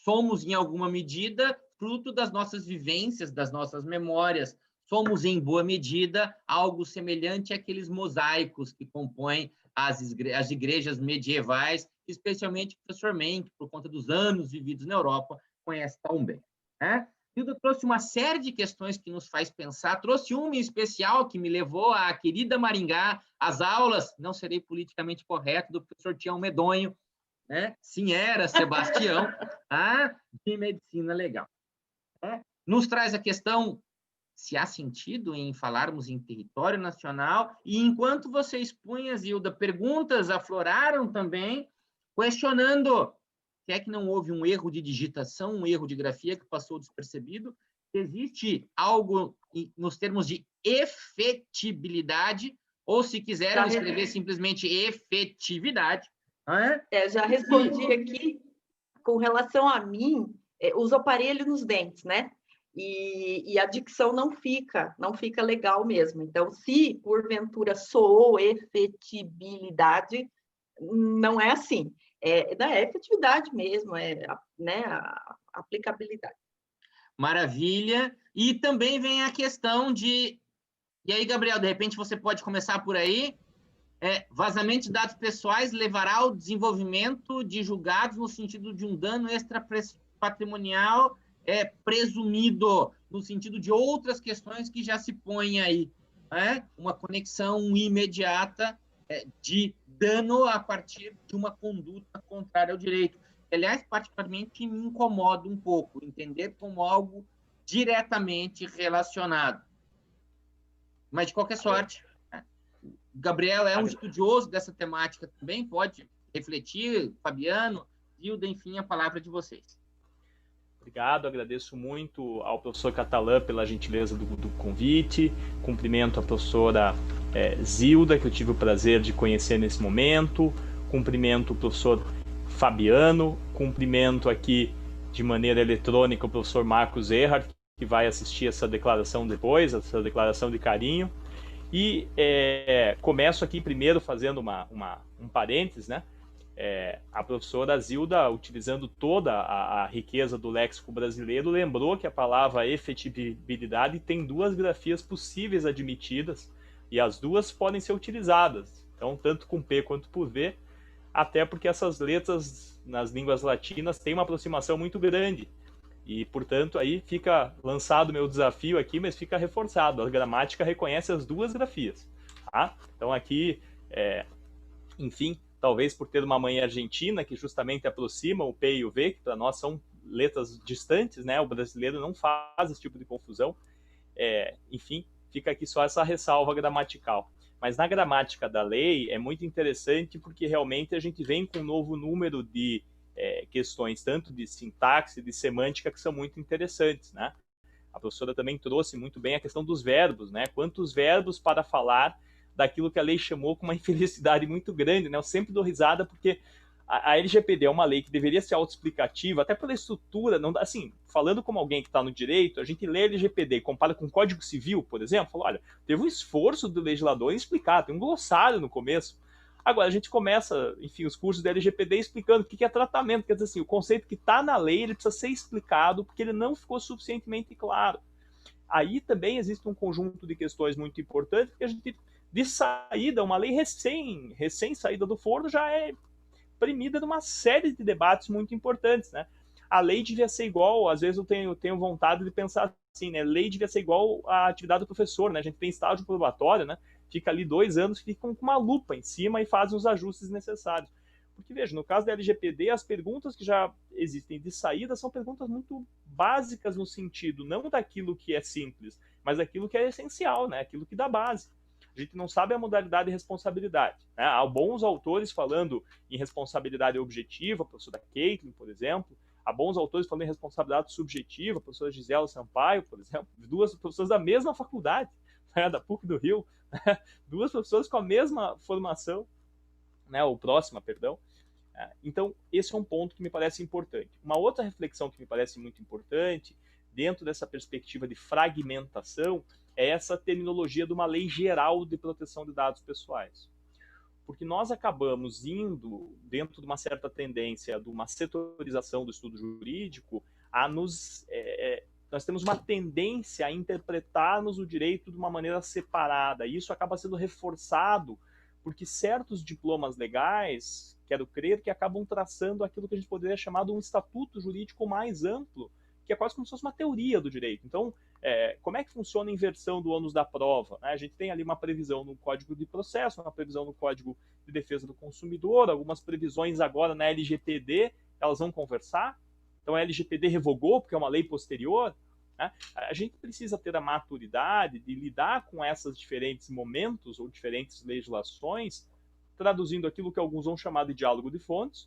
A: somos, em alguma medida, fruto das nossas vivências, das nossas memórias. Somos, em boa medida, algo semelhante àqueles mosaicos que compõem as igrejas medievais, especialmente o professor Menck, por conta dos anos vividos na Europa, conhece tão bem. Né? Hilda trouxe uma série de questões que nos faz pensar, trouxe uma em especial que me levou à querida Maringá, às aulas, não serei politicamente correto, do professor Tião Medonho, né? Sim, era Sebastião, de medicina legal. Nos traz a questão se há sentido em falarmos em território nacional, e enquanto você expunha, Hilda, perguntas afloraram também, questionando se é que não houve um erro de digitação, um erro de grafia que passou despercebido, existe algo nos termos de efetibilidade, ou se quiserem escrever simplesmente efetividade.
B: Já respondi aqui, com relação a mim, uso aparelho nos dentes, né? E a dicção não fica legal mesmo. Então, se porventura soou efetibilidade, não é assim. Da efetividade mesmo, né, a aplicabilidade.
A: Maravilha. E também vem a questão de... E aí, Gabriel, de repente você pode começar por aí. Vazamento de dados pessoais levará ao desenvolvimento de julgados no sentido de um dano extrapatrimonial presumido, no sentido de outras questões que já se põem aí. Uma conexão imediata de dano a partir de uma conduta contrária ao direito. Aliás, particularmente me incomoda um pouco entender como algo diretamente relacionado. Mas, de qualquer sorte, Gabriel é um estudioso dessa temática também, pode refletir, Fabiano, Hilda, enfim, a palavra de vocês.
D: Obrigado, agradeço muito ao professor Catalã pela gentileza do convite, cumprimento a professora Zilda, que eu tive o prazer de conhecer nesse momento, cumprimento o professor Fabiano, cumprimento aqui de maneira eletrônica o professor Marcos Erhard, que vai assistir essa declaração depois, essa declaração de carinho, e começo aqui primeiro fazendo um parênteses, né? A professora Zilda, utilizando toda a riqueza do léxico brasileiro, lembrou que a palavra efetibilidade tem 2 grafias possíveis admitidas, e as duas podem ser utilizadas, então tanto com P quanto por V, até porque essas letras nas línguas latinas têm uma aproximação muito grande, e portanto aí fica lançado o meu desafio aqui, mas fica reforçado, a gramática reconhece as 2 grafias, tá? Então aqui, enfim, talvez por ter uma mãe argentina que justamente aproxima o P e o V, que para nós são letras distantes, né? O brasileiro não faz esse tipo de confusão. Enfim, fica aqui só essa ressalva gramatical. Mas na gramática da lei é muito interessante porque realmente a gente vem com um novo número de questões, tanto de sintaxe, de semântica, que são muito interessantes, né? A professora também trouxe muito bem a questão dos verbos, né? Quantos verbos para falar daquilo que a lei chamou com uma infelicidade muito grande, né? Eu sempre dou risada porque a LGPD é uma lei que deveria ser autoexplicativa, até pela estrutura, não, assim, falando como alguém que está no direito, a gente lê a LGPD e compara com o Código Civil, por exemplo, fala, olha, teve um esforço do legislador em explicar, tem um glossário no começo. Agora, a gente começa, enfim, os cursos da LGPD explicando o que é tratamento, quer dizer assim, o conceito que está na lei, ele precisa ser explicado porque ele não ficou suficientemente claro. Aí também existe um conjunto de questões muito importantes, porque a gente, de saída, uma lei recém saída do forno já é premida numa série de debates muito importantes, né? A lei devia ser igual, às vezes eu tenho vontade de pensar assim, né? Lei devia ser igual à atividade do professor, né? A gente tem estágio probatório, né? Fica ali 2 anos, ficam com uma lupa em cima e fazem os ajustes necessários. Porque, veja, no caso da LGPD, as perguntas que já existem de saída são perguntas muito básicas no sentido, não daquilo que é simples, mas daquilo que é essencial, né? Aquilo que dá base. A gente não sabe a modalidade de responsabilidade, né? Há bons autores falando em responsabilidade objetiva, a professora Caitlin, por exemplo. Há bons autores falando em responsabilidade subjetiva, a professora Gisela Sampaio, por exemplo. 2 professoras da mesma faculdade, né? Da PUC do Rio. 2 professoras com a mesma formação, né? Ou próxima, perdão. Então, esse é um ponto que me parece importante. Uma outra reflexão que me parece muito importante, dentro dessa perspectiva de fragmentação, é essa terminologia de uma lei geral de proteção de dados pessoais. Porque nós acabamos indo, dentro de uma certa tendência, de uma setorização do estudo jurídico, nós temos uma tendência a interpretarmos o direito de uma maneira separada, e isso acaba sendo reforçado porque certos diplomas legais, quero crer, que acabam traçando aquilo que a gente poderia chamar de um estatuto jurídico mais amplo, que é quase como se fosse uma teoria do direito. Então, como é que funciona a inversão do ônus da prova? A gente tem ali uma previsão no Código de Processo, uma previsão no Código de Defesa do Consumidor, algumas previsões agora na LGPD, elas vão conversar. Então, a LGPD revogou, porque é uma lei posterior. Né? A gente precisa ter a maturidade de lidar com esses diferentes momentos ou diferentes legislações, traduzindo aquilo que alguns vão chamar de diálogo de fontes.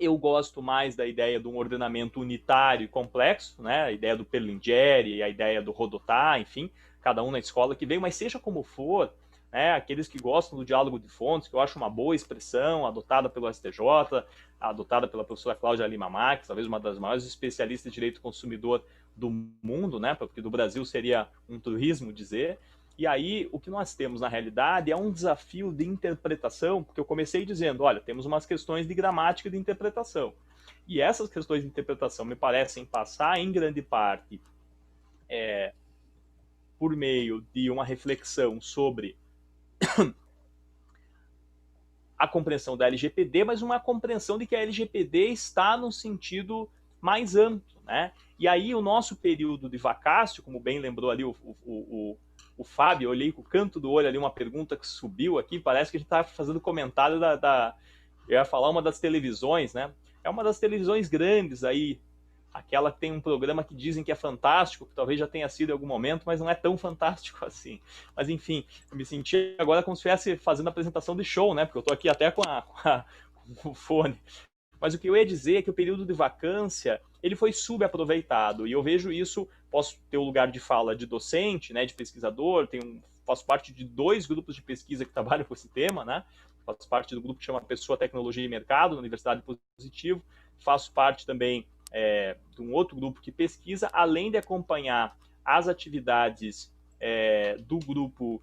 D: Eu gosto mais da ideia de um ordenamento unitário e complexo, né? A ideia do Perlingeri, a ideia do Rodotà, enfim, cada um na escola que veio, mas seja como for, né? Aqueles que gostam do diálogo de fontes, que eu acho uma boa expressão, adotada pelo STJ, adotada pela professora Cláudia Lima Marques, talvez uma das maiores especialistas de direito consumidor do mundo, né? Porque do Brasil seria um truísmo dizer. E aí, o que nós temos na realidade é um desafio de interpretação, porque eu comecei dizendo, olha, temos umas questões de gramática e de interpretação. E essas questões de interpretação me parecem passar, em grande parte, por meio de uma reflexão sobre a compreensão da LGPD, mas uma compreensão de que a LGPD está num sentido mais amplo, né? E aí o nosso período de vacácio, como bem lembrou ali o Fábio, eu olhei com o canto do olho ali uma pergunta que subiu aqui, parece que a gente estava fazendo comentário eu ia falar uma das televisões, né? É uma das televisões grandes aí, aquela que tem um programa que dizem que é fantástico, que talvez já tenha sido em algum momento, mas não é tão fantástico assim. Mas enfim, eu me senti agora como se estivesse fazendo a apresentação de show, né? Porque eu estou aqui até com o fone. Mas o que eu ia dizer é que o período de vacância, ele foi subaproveitado, e eu vejo isso, posso ter o lugar de fala de docente, né, de pesquisador, faço parte de 2 grupos de pesquisa que trabalham com esse tema, né, faço parte do grupo que chama Pessoa, Tecnologia e Mercado, na Universidade Positivo, faço parte também de um outro grupo que pesquisa, além de acompanhar as atividades do grupo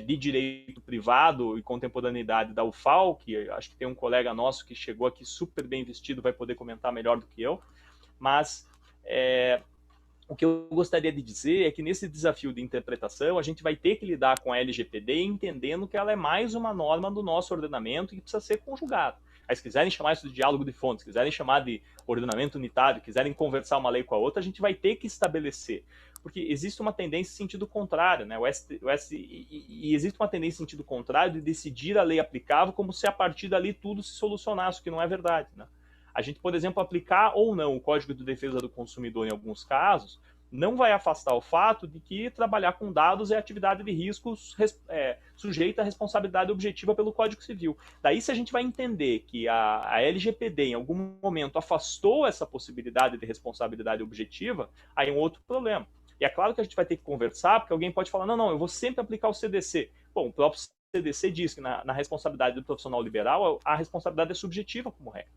D: de direito privado e contemporaneidade da UFAL, que acho que tem um colega nosso que chegou aqui super bem vestido, vai poder comentar melhor do que eu, mas o que eu gostaria de dizer é que nesse desafio de interpretação, a gente vai ter que lidar com a LGPD entendendo que ela é mais uma norma do nosso ordenamento e que precisa ser conjugada. Aí, se quiserem chamar isso de diálogo de fontes, se quiserem chamar de ordenamento unitário, quiserem conversar uma lei com a outra, a gente vai ter que estabelecer. Porque existe uma tendência em sentido contrário, né? E existe uma tendência em sentido contrário de decidir a lei aplicável como se a partir dali tudo se solucionasse, o que não é verdade, né? A gente, por exemplo, aplicar ou não o Código de Defesa do Consumidor em alguns casos, não vai afastar o fato de que trabalhar com dados é atividade de risco sujeita à responsabilidade objetiva pelo Código Civil. Daí, se a gente vai entender que a LGPD, em algum momento, afastou essa possibilidade de responsabilidade objetiva, aí é um outro problema. E é claro que a gente vai ter que conversar, porque alguém pode falar, não, eu vou sempre aplicar o CDC. Bom, o próprio CDC diz que na responsabilidade do profissional liberal, a responsabilidade é subjetiva como regra.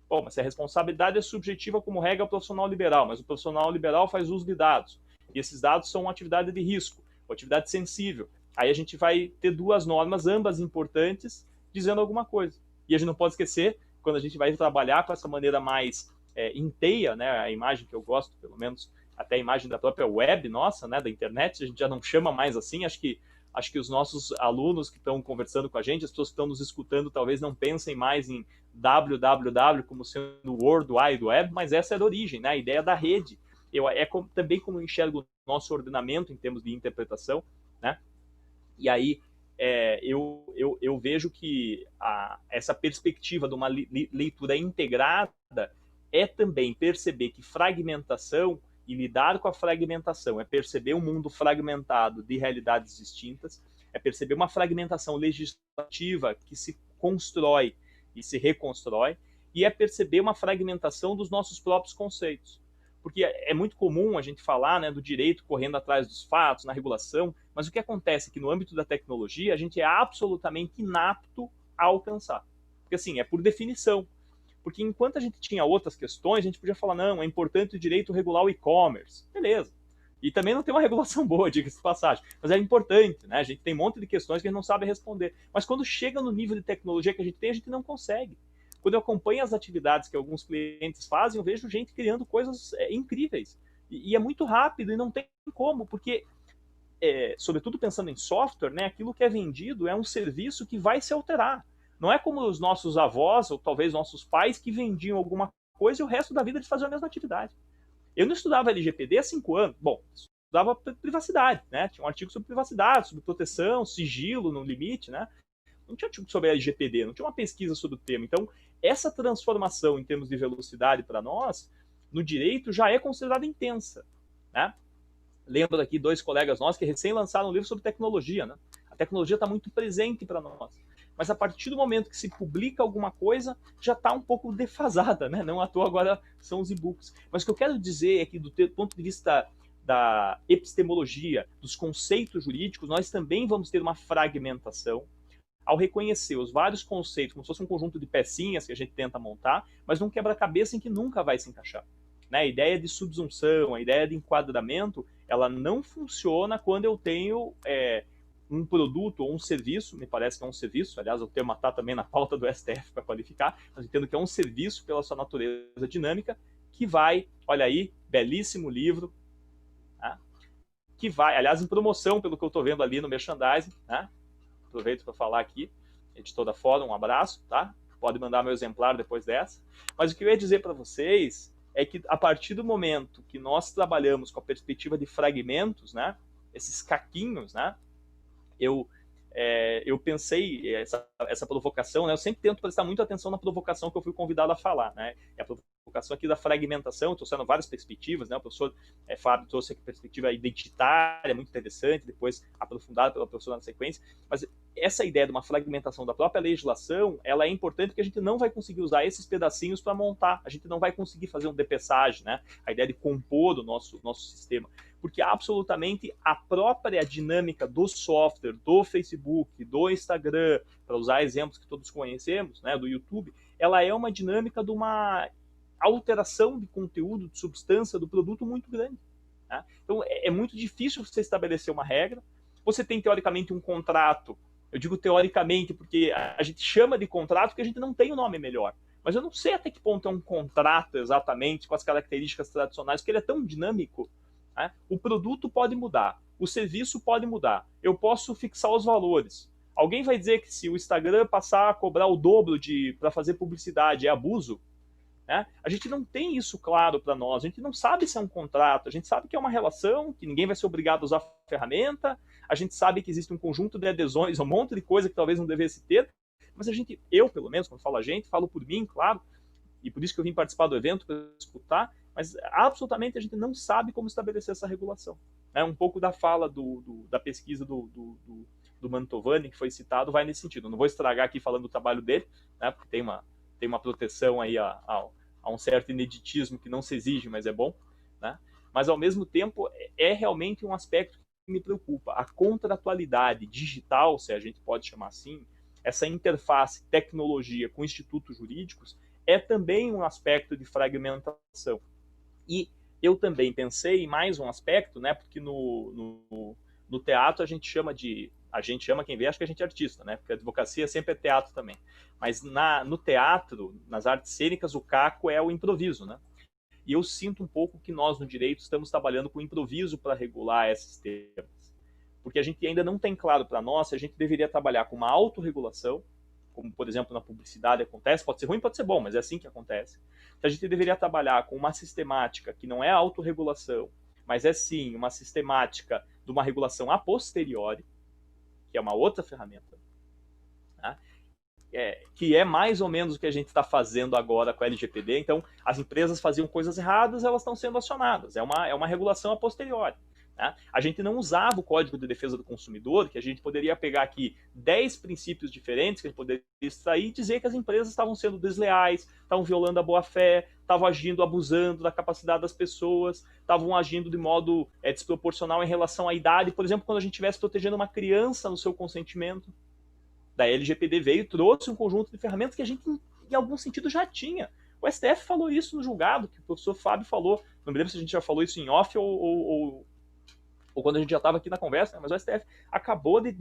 D: Bom, mas se a responsabilidade é subjetiva como regra ao profissional liberal, mas o profissional liberal faz uso de dados, e esses dados são uma atividade de risco, uma atividade sensível, aí a gente vai ter duas normas, ambas importantes, dizendo alguma coisa. E a gente não pode esquecer, quando a gente vai trabalhar com essa maneira mais inteira, né, a imagem que eu gosto, pelo menos até a imagem da própria web nossa, né, da internet, a gente já não chama mais assim, acho que os nossos alunos que estão conversando com a gente, as pessoas que estão nos escutando, talvez não pensem mais em www como sendo o World Wide Web, mas essa é a origem, né? A ideia da rede. Também como eu enxergo o nosso ordenamento em termos de interpretação, né? E aí eu vejo que essa perspectiva de uma leitura integrada é também perceber que fragmentação e lidar com a fragmentação é perceber um mundo fragmentado de realidades distintas, é perceber uma fragmentação legislativa que se constrói e se reconstrói, e é perceber uma fragmentação dos nossos próprios conceitos. Porque é muito comum a gente falar, né, do direito correndo atrás dos fatos, na regulação, mas o que acontece é que no âmbito da tecnologia a gente é absolutamente inapto a alcançar. Porque assim, é por definição. Porque enquanto a gente tinha outras questões, a gente podia falar, não, é importante o direito regular o e-commerce. Beleza. E também não tem uma regulação boa, diga-se de passagem. Mas é importante, né? A gente tem um monte de questões que a gente não sabe responder. Mas quando chega no nível de tecnologia que a gente não consegue. Quando eu acompanho as atividades que alguns clientes fazem, eu vejo gente criando coisas incríveis. E é muito rápido e não tem como, porque, sobretudo pensando em software, né, aquilo que é vendido é um serviço que vai se alterar. Não é como os nossos avós, ou talvez nossos pais, que vendiam alguma coisa e o resto da vida eles faziam a mesma atividade. Eu não estudava LGPD há 5 anos. Bom, estudava privacidade, né? Tinha um artigo sobre privacidade, sobre proteção, sigilo no limite, né? Não tinha artigo sobre LGPD, não tinha uma pesquisa sobre o tema. Então, essa transformação em termos de velocidade para nós, no direito, já é considerada intensa, né? Lembro aqui 2 colegas nossos que recém lançaram um livro sobre tecnologia, né? A tecnologia está muito presente para nós. Mas a partir do momento que se publica alguma coisa, já está um pouco defasada, né? Não à toa agora são os e-books. Mas o que eu quero dizer é que, do ponto de vista da epistemologia, dos conceitos jurídicos, nós também vamos ter uma fragmentação ao reconhecer os vários conceitos como se fosse um conjunto de pecinhas que a gente tenta montar, mas num quebra-cabeça em que nunca vai se encaixar. Né? A ideia de subsunção, a ideia de enquadramento, ela não funciona quando eu tenho um produto ou um serviço, me parece que é um serviço, aliás, o termo está também na pauta do STF para qualificar, mas entendo que é um serviço pela sua natureza dinâmica, que vai, olha aí, belíssimo livro, tá? Que vai, aliás, em promoção, pelo que eu estou vendo ali no merchandising, né? Aproveito para falar aqui, editor da Fórum, um abraço, tá? Pode mandar meu exemplar depois dessa. Mas o que eu ia dizer para vocês é que a partir do momento que nós trabalhamos com a perspectiva de fragmentos, né? Esses caquinhos, né? Eu pensei essa provocação, né? Eu sempre tento prestar muita atenção na provocação que eu fui convidado a falar, né? É a provocação aqui da fragmentação, trouxendo várias perspectivas, né? O professor Fábio trouxe aqui a perspectiva identitária, muito interessante, depois aprofundada pela professora na sequência, mas essa ideia de uma fragmentação da própria legislação, ela é importante porque a gente não vai conseguir usar esses pedacinhos para montar, a gente não vai conseguir fazer um depeçagem, né? A ideia de compor o nosso sistema. Porque absolutamente a própria dinâmica do software, do Facebook, do Instagram, para usar exemplos que todos conhecemos, né, do YouTube, ela é uma dinâmica de uma alteração de conteúdo, de substância do produto muito grande. Né? Então é muito difícil você estabelecer uma regra, você tem teoricamente um contrato. Eu digo teoricamente porque a gente chama de contrato porque a gente não tem um nome melhor. Mas eu não sei até que ponto é um contrato exatamente com as características tradicionais, porque ele é tão dinâmico, né? O produto pode mudar, o serviço pode mudar, eu posso fixar os valores. Alguém vai dizer que se o Instagram passar a cobrar o dobro para fazer publicidade é abuso? Né? A gente não tem isso claro para nós, a gente não sabe se é um contrato, a gente sabe que é uma relação, que ninguém vai ser obrigado a usar a ferramenta, a gente sabe que existe um conjunto de adesões, um monte de coisa que talvez não devesse ter, mas eu pelo menos, quando falo a gente, falo por mim, claro, e por isso que eu vim participar do evento para escutar, mas absolutamente a gente não sabe como estabelecer essa regulação. Né? Um pouco da fala da pesquisa do Mantovani, que foi citado, vai nesse sentido. Eu não vou estragar aqui falando do trabalho dele, né? Porque tem uma proteção aí a um certo ineditismo que não se exige, mas é bom, né? Mas ao mesmo tempo é realmente um aspecto que me preocupa. A contratualidade digital, se a gente pode chamar assim, essa interface tecnologia com institutos jurídicos é também um aspecto de fragmentação. E eu também pensei em mais um aspecto, né? Porque no teatro a gente chama quem vê, acho que a gente é artista, né? Porque a advocacia sempre é teatro também. Mas no teatro, nas artes cênicas, o caco é o improviso, né? E eu sinto um pouco que nós, no direito, estamos trabalhando com improviso para regular esses temas. Porque a gente ainda não tem claro para nós se a gente deveria trabalhar com uma autorregulação, como, por exemplo, na publicidade acontece, pode ser ruim, pode ser bom, mas é assim que acontece. Então, a gente deveria trabalhar com uma sistemática que não é autorregulação, mas é sim uma sistemática de uma regulação a posteriori, que é uma outra ferramenta, né? Que é mais ou menos o que a gente está fazendo agora com a LGPD. Então, as empresas faziam coisas erradas, elas estão sendo acionadas. É uma regulação a posteriori. Né? A gente não usava o Código de Defesa do Consumidor, que a gente poderia pegar aqui 10 princípios diferentes que a gente poderia extrair e dizer que as empresas estavam sendo desleais, estavam violando a boa-fé, estavam agindo, abusando da capacidade das pessoas, estavam agindo de modo desproporcional em relação à idade. Por exemplo, quando a gente estivesse protegendo uma criança no seu consentimento. Da LGPD veio e trouxe um conjunto de ferramentas que a gente, em algum sentido, já tinha. O STF falou isso no julgado, que o professor Fábio falou. Não me lembro se a gente já falou isso em off ou quando a gente já estava aqui na conversa, né? Mas o STF acabou de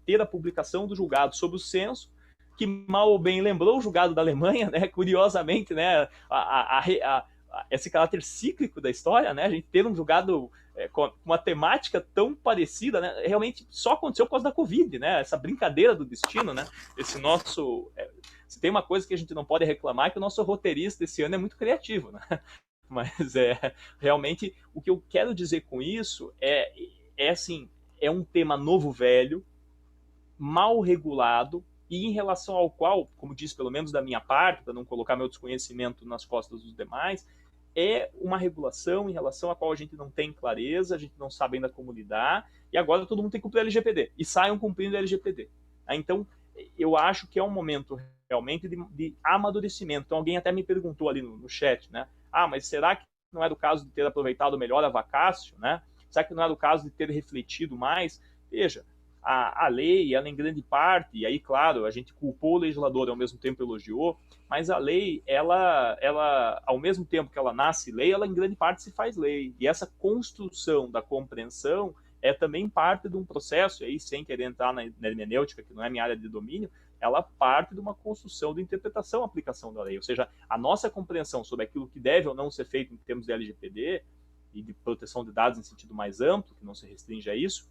D: ter a publicação do julgado sobre o censo, que mal ou bem lembrou o julgado da Alemanha, né? Curiosamente, né? Esse caráter cíclico da história, né? A gente ter um julgado com uma temática tão parecida, né? Realmente só aconteceu por causa da Covid, né? Essa brincadeira do destino, né? Esse nosso... se tem uma coisa que a gente não pode reclamar é que o nosso roteirista esse ano é muito criativo, né? Mas realmente o que eu quero dizer com isso assim, é um tema novo velho, mal regulado, e em relação ao qual, como disse, pelo menos da minha parte, para não colocar meu desconhecimento nas costas dos demais, é uma regulação em relação à qual a gente não tem clareza, a gente não sabe ainda como lidar, e agora todo mundo tem que cumprir a LGPD, e saiam cumprindo a LGPD. Então, eu acho que é um momento realmente de amadurecimento. Então, alguém até me perguntou ali no chat, né? Mas será que não é do caso de ter aproveitado melhor a vacácio, né? Será que não é do caso de ter refletido mais? Veja, a lei, ela em grande parte, e aí, claro, a gente culpou o legislador e ao mesmo tempo elogiou, mas a lei, ela ao mesmo tempo que ela nasce lei, ela em grande parte se faz lei. E essa construção da compreensão é também parte de um processo, e aí sem querer entrar na hermenêutica, que não é minha área de domínio, ela parte de uma construção de interpretação e aplicação da lei. Ou seja, a nossa compreensão sobre aquilo que deve ou não ser feito em termos de LGPD e de proteção de dados em sentido mais amplo, que não se restringe a isso,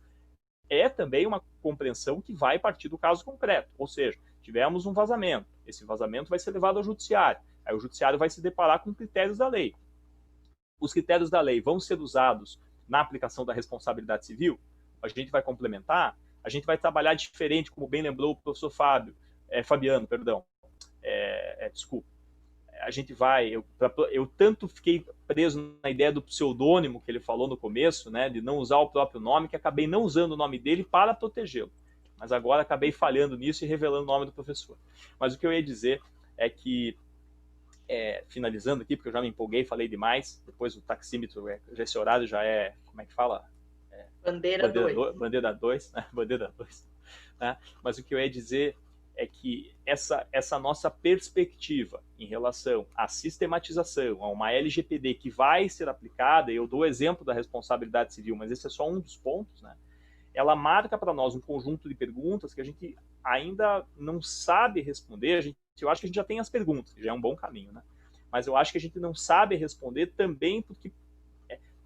D: é também uma compreensão que vai partir do caso concreto. Ou seja, tivemos um vazamento, esse vazamento vai ser levado ao judiciário, aí o judiciário vai se deparar com critérios da lei. Os critérios da lei vão ser usados na aplicação da responsabilidade civil? A gente vai complementar? A gente vai trabalhar diferente, como bem lembrou o professor Fabiano, perdão. Desculpa. A gente vai... Eu tanto fiquei preso na ideia do pseudônimo que ele falou no começo, né, de não usar o próprio nome, que acabei não usando o nome dele para protegê-lo. Mas agora acabei falhando nisso e revelando o nome do professor. Mas o que eu ia dizer é que, finalizando aqui, porque eu já me empolguei, falei demais, depois o taxímetro, esse horário já é... Como é que fala?
B: Bandeira 2.
D: Bandeira 2, né? Bandeira 2. Né? Mas o que eu ia dizer é que essa nossa perspectiva em relação à sistematização, a uma LGPD que vai ser aplicada, e eu dou o exemplo da responsabilidade civil, mas esse é só um dos pontos, né? ela marca para nós um conjunto de perguntas que a gente ainda não sabe responder. Eu acho que a gente já tem as perguntas, que já é um bom caminho, né? Mas eu acho que a gente não sabe responder também porque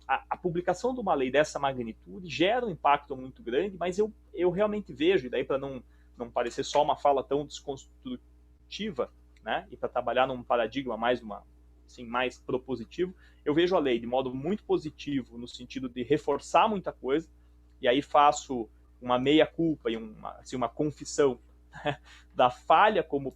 D: a publicação de uma lei dessa magnitude gera um impacto muito grande, mas eu realmente vejo, e daí para não parecer só uma fala tão desconstrutiva, né, e para trabalhar num paradigma mais propositivo, eu vejo a lei de modo muito positivo no sentido de reforçar muita coisa, e aí faço uma meia-culpa e uma confissão, né, da falha como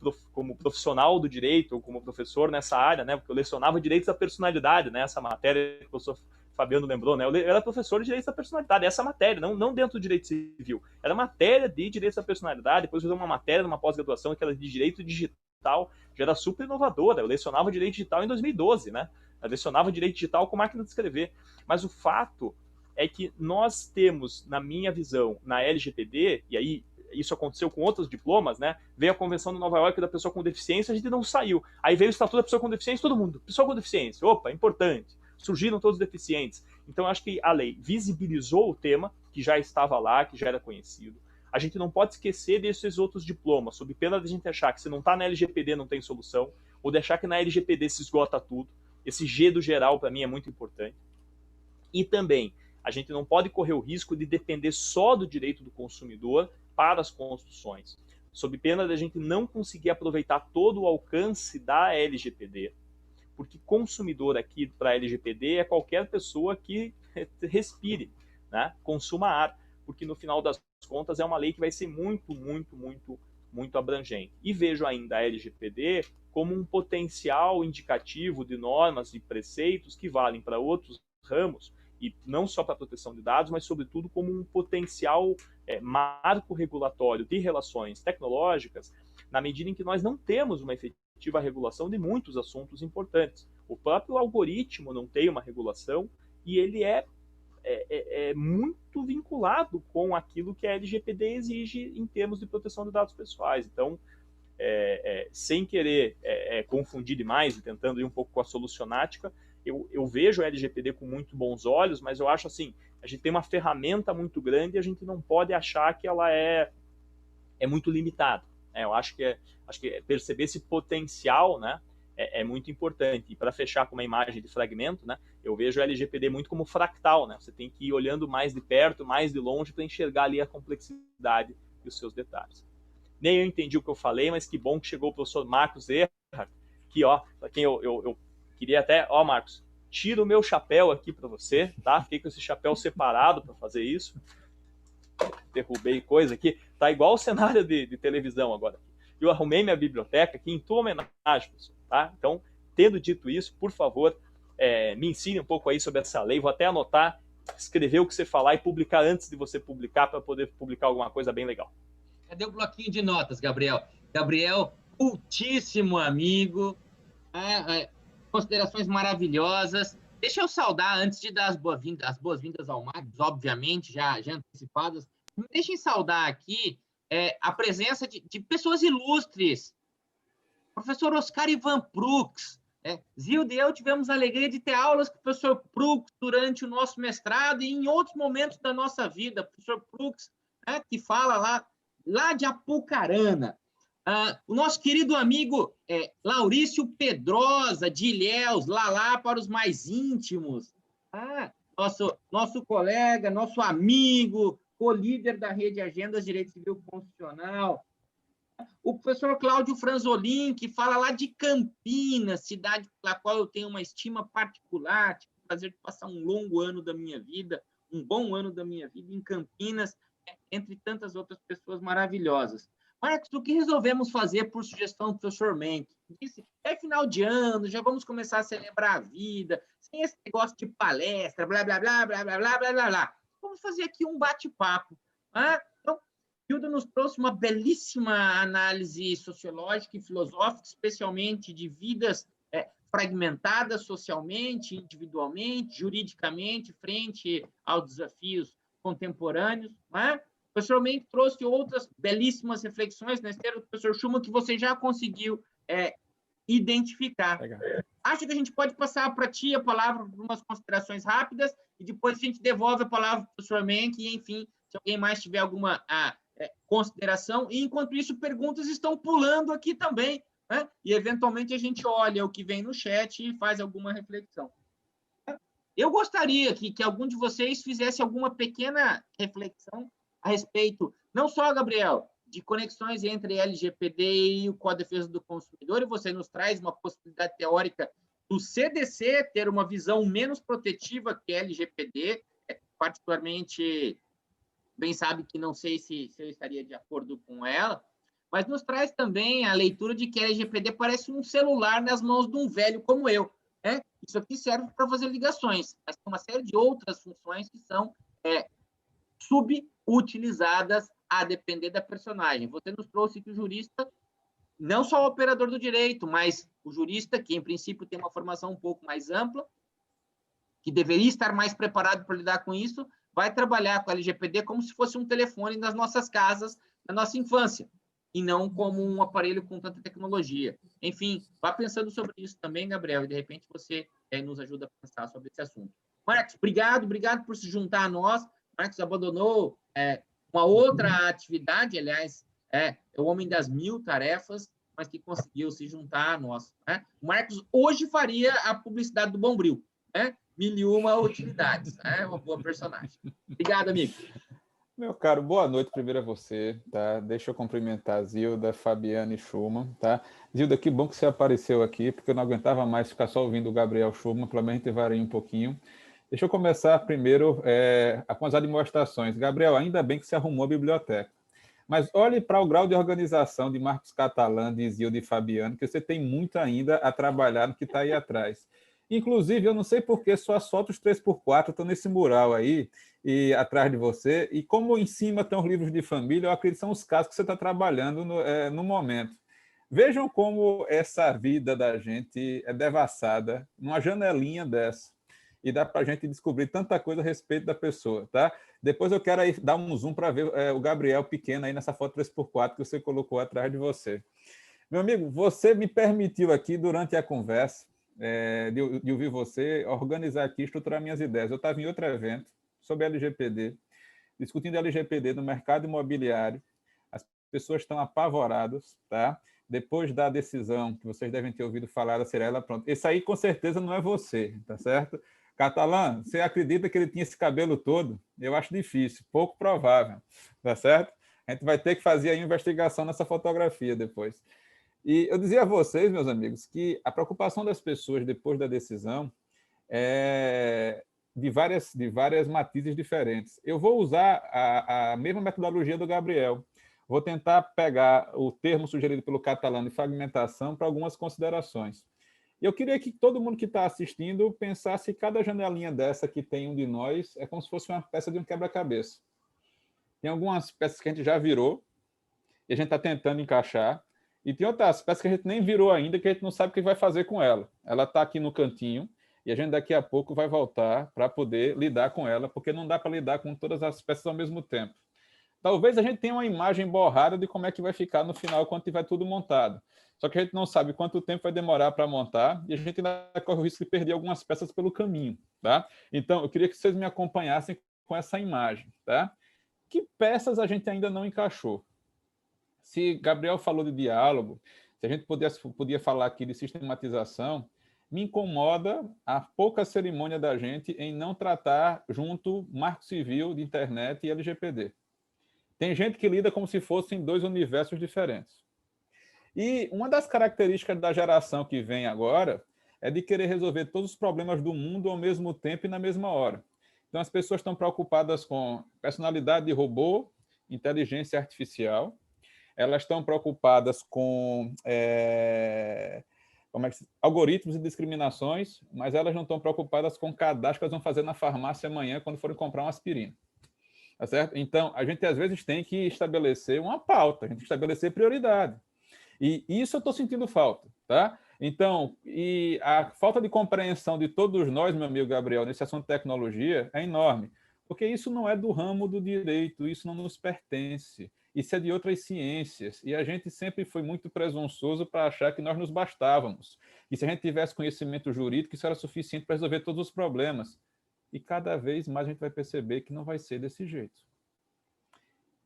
D: profissional do direito, ou como professor nessa área, né, porque eu lecionava direitos da personalidade, né, essa matéria que o professor Fabiano lembrou, né, eu era professor de direitos da personalidade, essa matéria, não dentro do direito civil, era matéria de direitos da personalidade, depois eu fiz uma matéria numa pós-graduação que era de direito digital, já era super inovadora, eu lecionava direito digital em 2012, né, eu lecionava direito digital com máquina de escrever, mas o fato é que nós temos, na minha visão, na LGPD, e aí isso aconteceu com outros diplomas, né? Veio a Convenção de Nova York da pessoa com deficiência, a gente não saiu. Aí veio o Estatuto da Pessoa com Deficiência, todo mundo, pessoa com deficiência, opa, importante. Surgiram todos os deficientes. Então, acho que a lei visibilizou o tema, que já estava lá, que já era conhecido. A gente não pode esquecer desses outros diplomas, sob pena de a gente achar que se não está na LGPD não tem solução, ou de achar que na LGPD se esgota tudo. Esse G do geral, para mim, é muito importante. E também, a gente não pode correr o risco de depender só do direito do consumidor para as construções, sob pena de a gente não conseguir aproveitar todo o alcance da LGPD, porque consumidor aqui para a LGPD é qualquer pessoa que respire, né? Consuma ar, porque no final das contas é uma lei que vai ser muito, muito, muito, muito abrangente. E vejo ainda a LGPD como um potencial indicativo de normas e preceitos que valem para outros ramos, e não só para a proteção de dados, mas sobretudo como um potencial marco regulatório de relações tecnológicas, na medida em que nós não temos uma efetiva regulação de muitos assuntos importantes. O próprio algoritmo não tem uma regulação e ele é muito vinculado com aquilo que a LGPD exige em termos de proteção de dados pessoais. Então, sem querer confundir demais e tentando ir um pouco com a solucionática, eu vejo a LGPD com muito bons olhos, mas eu acho assim, a gente tem uma ferramenta muito grande e a gente não pode achar que ela é muito limitada. Eu acho que perceber esse potencial, né, é muito importante. E para fechar com uma imagem de fragmento, né, eu vejo a LGPD muito como fractal. Né? Você tem que ir olhando mais de perto, mais de longe, para enxergar ali a complexidade e os seus detalhes. Nem eu entendi o que eu falei, mas que bom que chegou o professor Marcos Erhard, que, para quem eu queria até, Marcos, tira o meu chapéu aqui para você, tá? Fiquei com esse chapéu separado para fazer isso. Derrubei coisa aqui. Tá igual o cenário de televisão agora. Eu arrumei minha biblioteca aqui em tua homenagem, pessoal, tá? Então, tendo dito isso, por favor, me ensine um pouco aí sobre essa lei. Vou até anotar, escrever o que você falar e publicar antes de você publicar, para poder publicar alguma coisa bem legal.
A: Cadê o bloquinho de notas, Gabriel? Gabriel, cultíssimo amigo, considerações maravilhosas. Deixa eu saudar, antes de dar as boas-vindas ao Marcos, obviamente, já antecipadas, me deixem saudar aqui a presença de pessoas ilustres. Professor Oscar Ivan Prux. Zilda e eu tivemos a alegria de ter aulas com o professor Prux durante o nosso mestrado e em outros momentos da nossa vida. O professor Prux, que fala lá de Apucarana. O nosso querido amigo Laurício Pedrosa, de Ilhéus, lá para os mais íntimos. Nosso colega, nosso amigo, co-líder da Rede Agendas Direito Civil Constitucional. O professor Cláudio Franzolin, que fala lá de Campinas, cidade pela qual eu tenho uma estima particular, tive o prazer de passar um bom ano da minha vida em Campinas, entre tantas outras pessoas maravilhosas. Marcos, o que resolvemos fazer por sugestão do professor Menck? Disse, final de ano, já vamos começar a celebrar a vida, sem esse negócio de palestra, blá, blá, blá, blá, blá, blá, blá, blá, blá. Vamos fazer aqui um bate-papo. Então, Hilda nos trouxe uma belíssima análise sociológica e filosófica, especialmente de vidas fragmentadas socialmente, individualmente, juridicamente, frente aos desafios contemporâneos, O professor Menck trouxe outras belíssimas reflexões na esteira do professor Schumann que você já conseguiu identificar. Legal. Acho que a gente pode passar para ti a palavra para umas considerações rápidas e depois a gente devolve a palavra para o professor Menck e, enfim, se alguém mais tiver alguma consideração. E, enquanto isso, perguntas estão pulando aqui também, né? E, eventualmente, a gente olha o que vem no chat e faz alguma reflexão. Eu gostaria que algum de vocês fizesse alguma pequena reflexão a respeito, não só, Gabriel, de conexões entre LGPD e o Código de Defesa do Consumidor, e você nos traz uma possibilidade teórica do CDC ter uma visão menos protetiva que LGPD, particularmente, bem sabe que não sei se eu estaria de acordo com ela, mas nos traz também a leitura de que a LGPD parece um celular nas mãos de um velho como eu. Né? Isso aqui serve para fazer ligações, mas tem uma série de outras funções que são subutilizadas a depender da personagem. Você nos trouxe que o jurista, não só o operador do direito, mas o jurista, que em princípio tem uma formação um pouco mais ampla, que deveria estar mais preparado para lidar com isso, vai trabalhar com a LGPD como se fosse um telefone nas nossas casas, na nossa infância, e não como um aparelho com tanta tecnologia. Enfim, vá pensando sobre isso também, Gabriel, e de repente você nos ajuda a pensar sobre esse assunto. Marcos, obrigado por se juntar a nós. Marcos abandonou uma outra atividade, aliás, é o homem das 1000 tarefas, mas que conseguiu se juntar a nós. Né? O Marcos hoje faria a publicidade do Bombril, né? 1001 utilidades. Uma boa personagem. Obrigado, amigo.
E: Meu caro, boa noite primeiro a você, tá? Deixa eu cumprimentar a Zilda, Fabiana e Schumann, tá? Zilda, que bom que você apareceu aqui, porque eu não aguentava mais ficar só ouvindo o Gabriel Schumann, pelo menos a gente varia um pouquinho. Deixa eu começar primeiro com as demonstrações. Gabriel, ainda bem que você arrumou a biblioteca. Mas olhe para o grau de organização de Marcos Catalã, de Zilda e Fabiano, que você tem muito ainda a trabalhar no que está aí atrás. Inclusive, eu não sei por que suas fotos 3x4 estão nesse mural aí, e atrás de você, e como em cima estão os livros de família, eu acredito que são os casos que você está trabalhando no momento. Vejam como essa vida da gente é devassada numa janelinha dessa, e dá para a gente descobrir tanta coisa a respeito da pessoa, tá? Depois eu quero aí dar um zoom para ver o Gabriel pequeno aí nessa foto 3x4 que você colocou atrás de você. Meu amigo, você me permitiu aqui, durante a conversa, de ouvir você, organizar aqui, estruturar minhas ideias. Eu estava em outro evento sobre LGPD, discutindo LGPD no mercado imobiliário. As pessoas estão apavoradas, tá? Depois da decisão que vocês devem ter ouvido falar da Cirela, pronto. Esse aí, com certeza, não é você, tá certo? Catalã, você acredita que ele tinha esse cabelo todo? Eu acho difícil, pouco provável, tá certo? A gente vai ter que fazer a investigação nessa fotografia depois. E eu dizia a vocês, meus amigos, que a preocupação das pessoas depois da decisão é de várias matizes diferentes. Eu vou usar a mesma metodologia do Gabriel. Vou tentar pegar o termo sugerido pelo Catalã de fragmentação para algumas considerações. Eu queria que todo mundo que está assistindo pensasse que cada janelinha dessa que tem um de nós é como se fosse uma peça de um quebra-cabeça. Tem algumas peças que a gente já virou e a gente está tentando encaixar, e tem outras peças que a gente nem virou ainda, que a gente não sabe o que vai fazer com ela. Ela está aqui no cantinho, e a gente daqui a pouco vai voltar para poder lidar com ela, porque não dá para lidar com todas as peças ao mesmo tempo. Talvez a gente tenha uma imagem borrada de como é que vai ficar no final, quando tiver tudo montado. Só que a gente não sabe quanto tempo vai demorar para montar, e a gente ainda corre o risco de perder algumas peças pelo caminho, tá? Então, eu queria que vocês me acompanhassem com essa imagem, tá? Que peças a gente ainda não encaixou? Se Gabriel falou de diálogo, se a gente podia falar aqui de sistematização, me incomoda a pouca cerimônia da gente em não tratar junto Marco Civil de internet e LGPD. Tem gente que lida como se fossem dois universos diferentes. E uma das características da geração que vem agora é de querer resolver todos os problemas do mundo ao mesmo tempo e na mesma hora. Então, as pessoas estão preocupadas com personalidade de robô, inteligência artificial, elas estão preocupadas com algoritmos e discriminações, mas elas não estão preocupadas com o cadastro que elas vão fazer na farmácia amanhã quando forem comprar uma aspirina. Tá certo? Então, a gente às vezes tem que estabelecer uma pauta, a gente tem que estabelecer prioridade. E isso eu estou sentindo falta, tá? Então, e a falta de compreensão de todos nós, meu amigo Gabriel, nesse assunto de tecnologia é enorme, porque isso não é do ramo do direito, isso não nos pertence, isso é de outras ciências, e a gente sempre foi muito presunçoso para achar que nós nos bastávamos, e se a gente tivesse conhecimento jurídico, isso era suficiente para resolver todos os problemas. E cada vez mais a gente vai perceber que não vai ser desse jeito.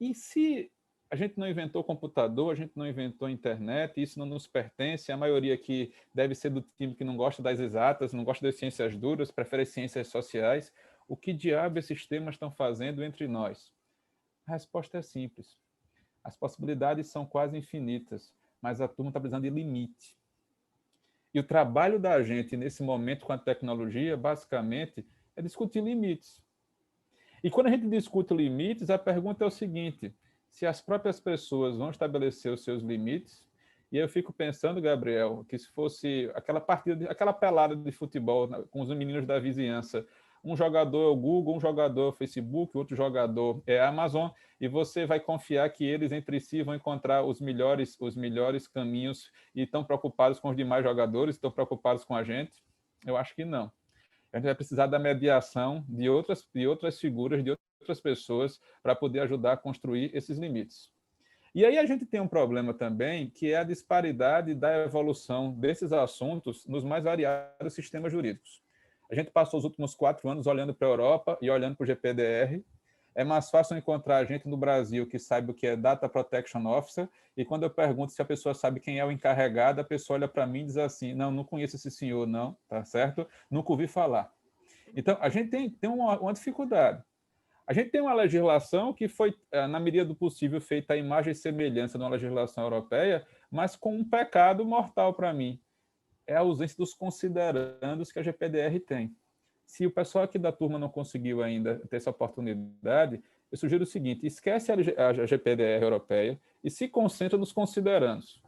E: E se a gente não inventou computador, a gente não inventou internet, isso não nos pertence, a maioria aqui deve ser do time que não gosta das exatas, não gosta das ciências duras, prefere ciências sociais, o que diabo esses temas estão fazendo entre nós? A resposta é simples. As possibilidades são quase infinitas, mas a turma está precisando de limite. E o trabalho da gente nesse momento com a tecnologia, basicamente, é discutir limites. E quando a gente discute limites, a pergunta é o seguinte: se as próprias pessoas vão estabelecer os seus limites, e eu fico pensando, Gabriel, que se fosse aquela partida, aquela pelada de futebol com os meninos da vizinhança, um jogador é o Google, um jogador é o Facebook, outro jogador é a Amazon, e você vai confiar que eles entre si vão encontrar os melhores caminhos e estão preocupados com os demais jogadores, estão preocupados com a gente? Eu acho que não. A gente vai precisar da mediação de outras figuras, de outras pessoas, para poder ajudar a construir esses limites. E aí a gente tem um problema também, que é a disparidade da evolução desses assuntos nos mais variados sistemas jurídicos. A gente passou os últimos 4 anos olhando para a Europa e olhando para o GPDR. É mais fácil encontrar gente no Brasil que sabe o que é Data Protection Officer, e quando eu pergunto se a pessoa sabe quem é o encarregado, a pessoa olha para mim e diz assim: não conheço esse senhor, não, tá certo? Nunca ouvi falar. Então, a gente tem uma dificuldade. A gente tem uma legislação que foi, na medida do possível, feita à imagem e semelhança de uma legislação europeia, mas com um pecado mortal para mim. É a ausência dos considerandos que a GPDR tem. Se o pessoal aqui da turma não conseguiu ainda ter essa oportunidade, eu sugiro o seguinte: esquece a GPDR europeia e se concentra nos considerandos.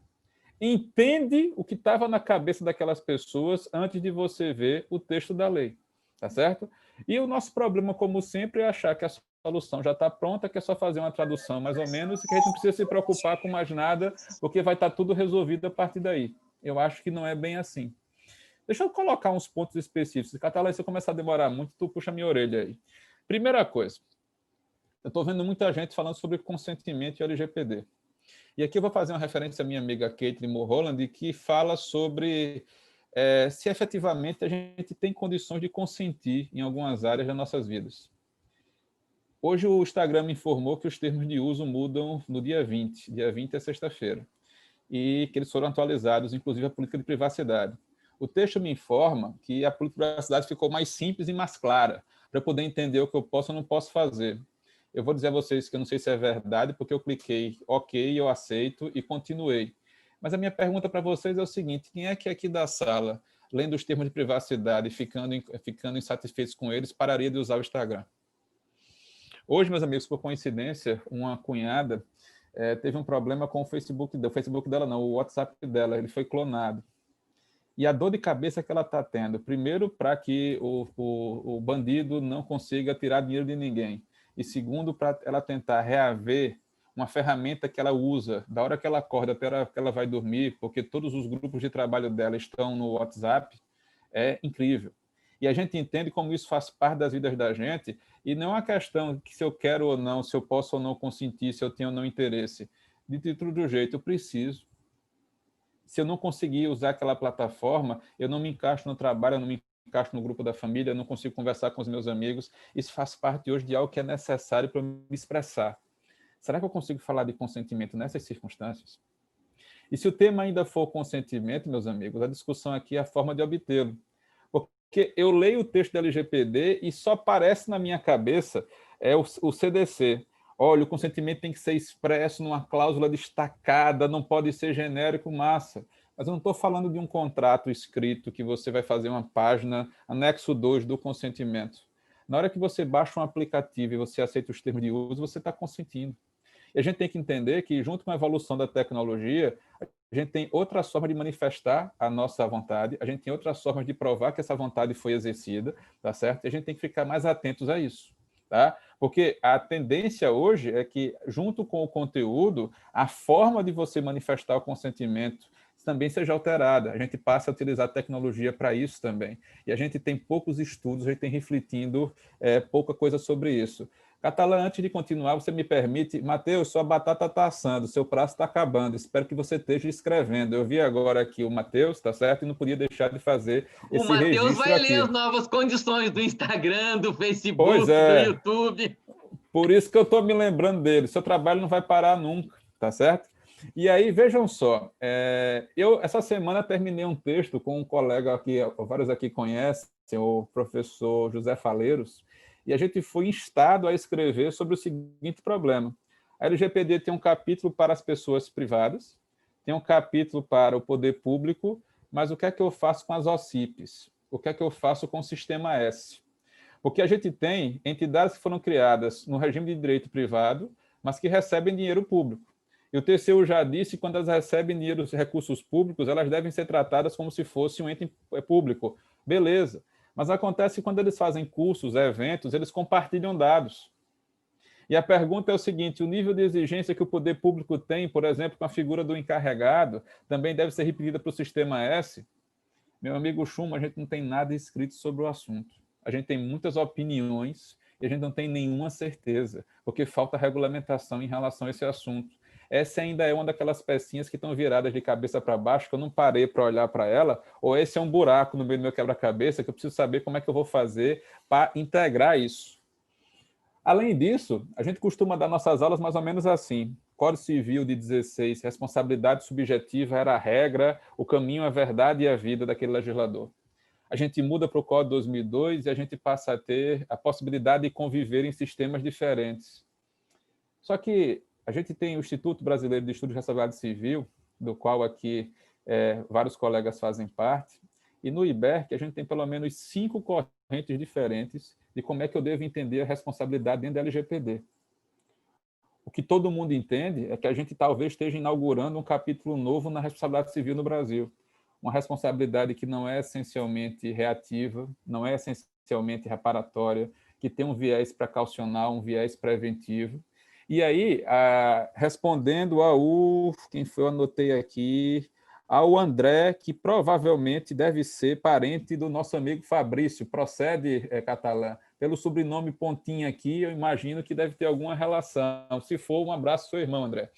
E: Entende o que estava na cabeça daquelas pessoas antes de você ver o texto da lei, tá certo? E o nosso problema, como sempre, é achar que a solução já está pronta, que é só fazer uma tradução mais ou menos, e que a gente não precisa se preocupar com mais nada, porque vai estar tudo resolvido a partir daí. Eu acho que não é bem assim. Deixa eu colocar uns pontos específicos. Catalã, se eu começar a demorar muito, tu puxa minha orelha aí. Primeira coisa, eu estou vendo muita gente falando sobre consentimento e LGPD. E aqui eu vou fazer uma referência à minha amiga Caitlin Mulholland, que fala sobre se efetivamente a gente tem condições de consentir em algumas áreas das nossas vidas. Hoje o Instagram me informou que os termos de uso mudam no dia 20. Dia 20 é sexta-feira. E que eles foram atualizados, inclusive a política de privacidade. O texto me informa que a política de privacidade ficou mais simples e mais clara, para eu poder entender o que eu posso ou não posso fazer. Eu vou dizer a vocês que eu não sei se é verdade, porque eu cliquei OK, eu aceito e continuei. Mas a minha pergunta para vocês é o seguinte: quem é que aqui da sala, lendo os termos de privacidade e ficando insatisfeitos com eles, pararia de usar o Instagram? Hoje, meus amigos, por coincidência, uma cunhada teve um problema com o Facebook dela não, o WhatsApp dela, ele foi clonado. E a dor de cabeça que ela está tendo, primeiro, para que o bandido não consiga tirar dinheiro de ninguém, e segundo, para ela tentar reaver uma ferramenta que ela usa, da hora que ela acorda até a hora que ela vai dormir, porque todos os grupos de trabalho dela estão no WhatsApp, é incrível. E a gente entende como isso faz parte das vidas da gente, e não é uma questão que se eu quero ou não, se eu posso ou não consentir, se eu tenho ou não interesse. De todo jeito, eu preciso. Se eu não conseguir usar aquela plataforma, eu não me encaixo no trabalho, eu não me encaixo no grupo da família, eu não consigo conversar com os meus amigos. Isso faz parte hoje de algo que é necessário para me expressar. Será que eu consigo falar de consentimento nessas circunstâncias? E se o tema ainda for consentimento, meus amigos, a discussão aqui é a forma de obtê-lo. Porque eu leio o texto da LGPD e só aparece na minha cabeça o CDC. Olha, o consentimento tem que ser expresso numa cláusula destacada, não pode ser genérico, massa. Mas eu não estou falando de um contrato escrito que você vai fazer uma página, anexo 2 do consentimento. Na hora que você baixa um aplicativo e você aceita os termos de uso, você está consentindo. E a gente tem que entender que, junto com a evolução da tecnologia, a gente tem outras formas de manifestar a nossa vontade, a gente tem outras formas de provar que essa vontade foi exercida, tá certo? E a gente tem que ficar mais atentos a isso, tá? Porque a tendência hoje é que, junto com o conteúdo, a forma de você manifestar o consentimento também seja alterada. A gente passa a utilizar a tecnologia para isso também. E a gente tem poucos estudos, a gente tem refletindo pouca coisa sobre isso. Catalã, antes de continuar, você me permite... Matheus, sua batata está assando, seu prazo está acabando. Espero que você esteja escrevendo. Eu vi agora aqui o Matheus, tá certo? E não podia deixar de fazer esse registro aqui.
A: O Matheus vai ler as novas condições do Instagram, do Facebook, do YouTube.
E: Por isso que eu estou me lembrando dele. Seu trabalho não vai parar nunca, tá certo? E aí, vejam só, eu essa semana terminei um texto com um colega que vários aqui conhecem, o professor José Faleiros, e a gente foi instado a escrever sobre o seguinte problema. A LGPD tem um capítulo para as pessoas privadas, tem um capítulo para o poder público, mas o que é que eu faço com as OCIPs? O que é que eu faço com o Sistema S? Porque a gente tem entidades que foram criadas no regime de direito privado, mas que recebem dinheiro público. E o TCU já disse que quando elas recebem dinheiro, recursos públicos, elas devem ser tratadas como se fosse um ente público. Beleza. Mas acontece que quando eles fazem cursos, eventos, eles compartilham dados. E a pergunta é o seguinte, o nível de exigência que o poder público tem, por exemplo, com a figura do encarregado, também deve ser repetida para o Sistema S? Meu amigo Schumann, a gente não tem nada escrito sobre o assunto. A gente tem muitas opiniões e a gente não tem nenhuma certeza, porque falta regulamentação em relação a esse assunto. Essa ainda é uma daquelas pecinhas que estão viradas de cabeça para baixo, que eu não parei para olhar para ela, ou esse é um buraco no meio do meu quebra-cabeça que eu preciso saber como é que eu vou fazer para integrar isso. Além disso, a gente costuma dar nossas aulas mais ou menos assim. Código Civil de 16, responsabilidade subjetiva era a regra, o caminho, a verdade e a vida daquele legislador. A gente muda para o Código 2002 e a gente passa a ter a possibilidade de conviver em sistemas diferentes. Só que a gente tem o Instituto Brasileiro de Estudos de Responsabilidade Civil, do qual aqui vários colegas fazem parte, e no IBERC a gente tem pelo menos 5 correntes diferentes de como é que eu devo entender a responsabilidade dentro da LGPD. O que todo mundo entende é que a gente talvez esteja inaugurando um capítulo novo na responsabilidade civil no Brasil. Uma responsabilidade que não é essencialmente reativa, não é essencialmente reparatória, que tem um viés precaucional, um viés preventivo. E aí, respondendo quem foi, eu anotei aqui, ao André, que provavelmente deve ser parente do nosso amigo Fabrício. Procede, Catalã? Pelo sobrenome Pontinha aqui, eu imagino que deve ter alguma relação. Se for, um abraço ao seu irmão, André.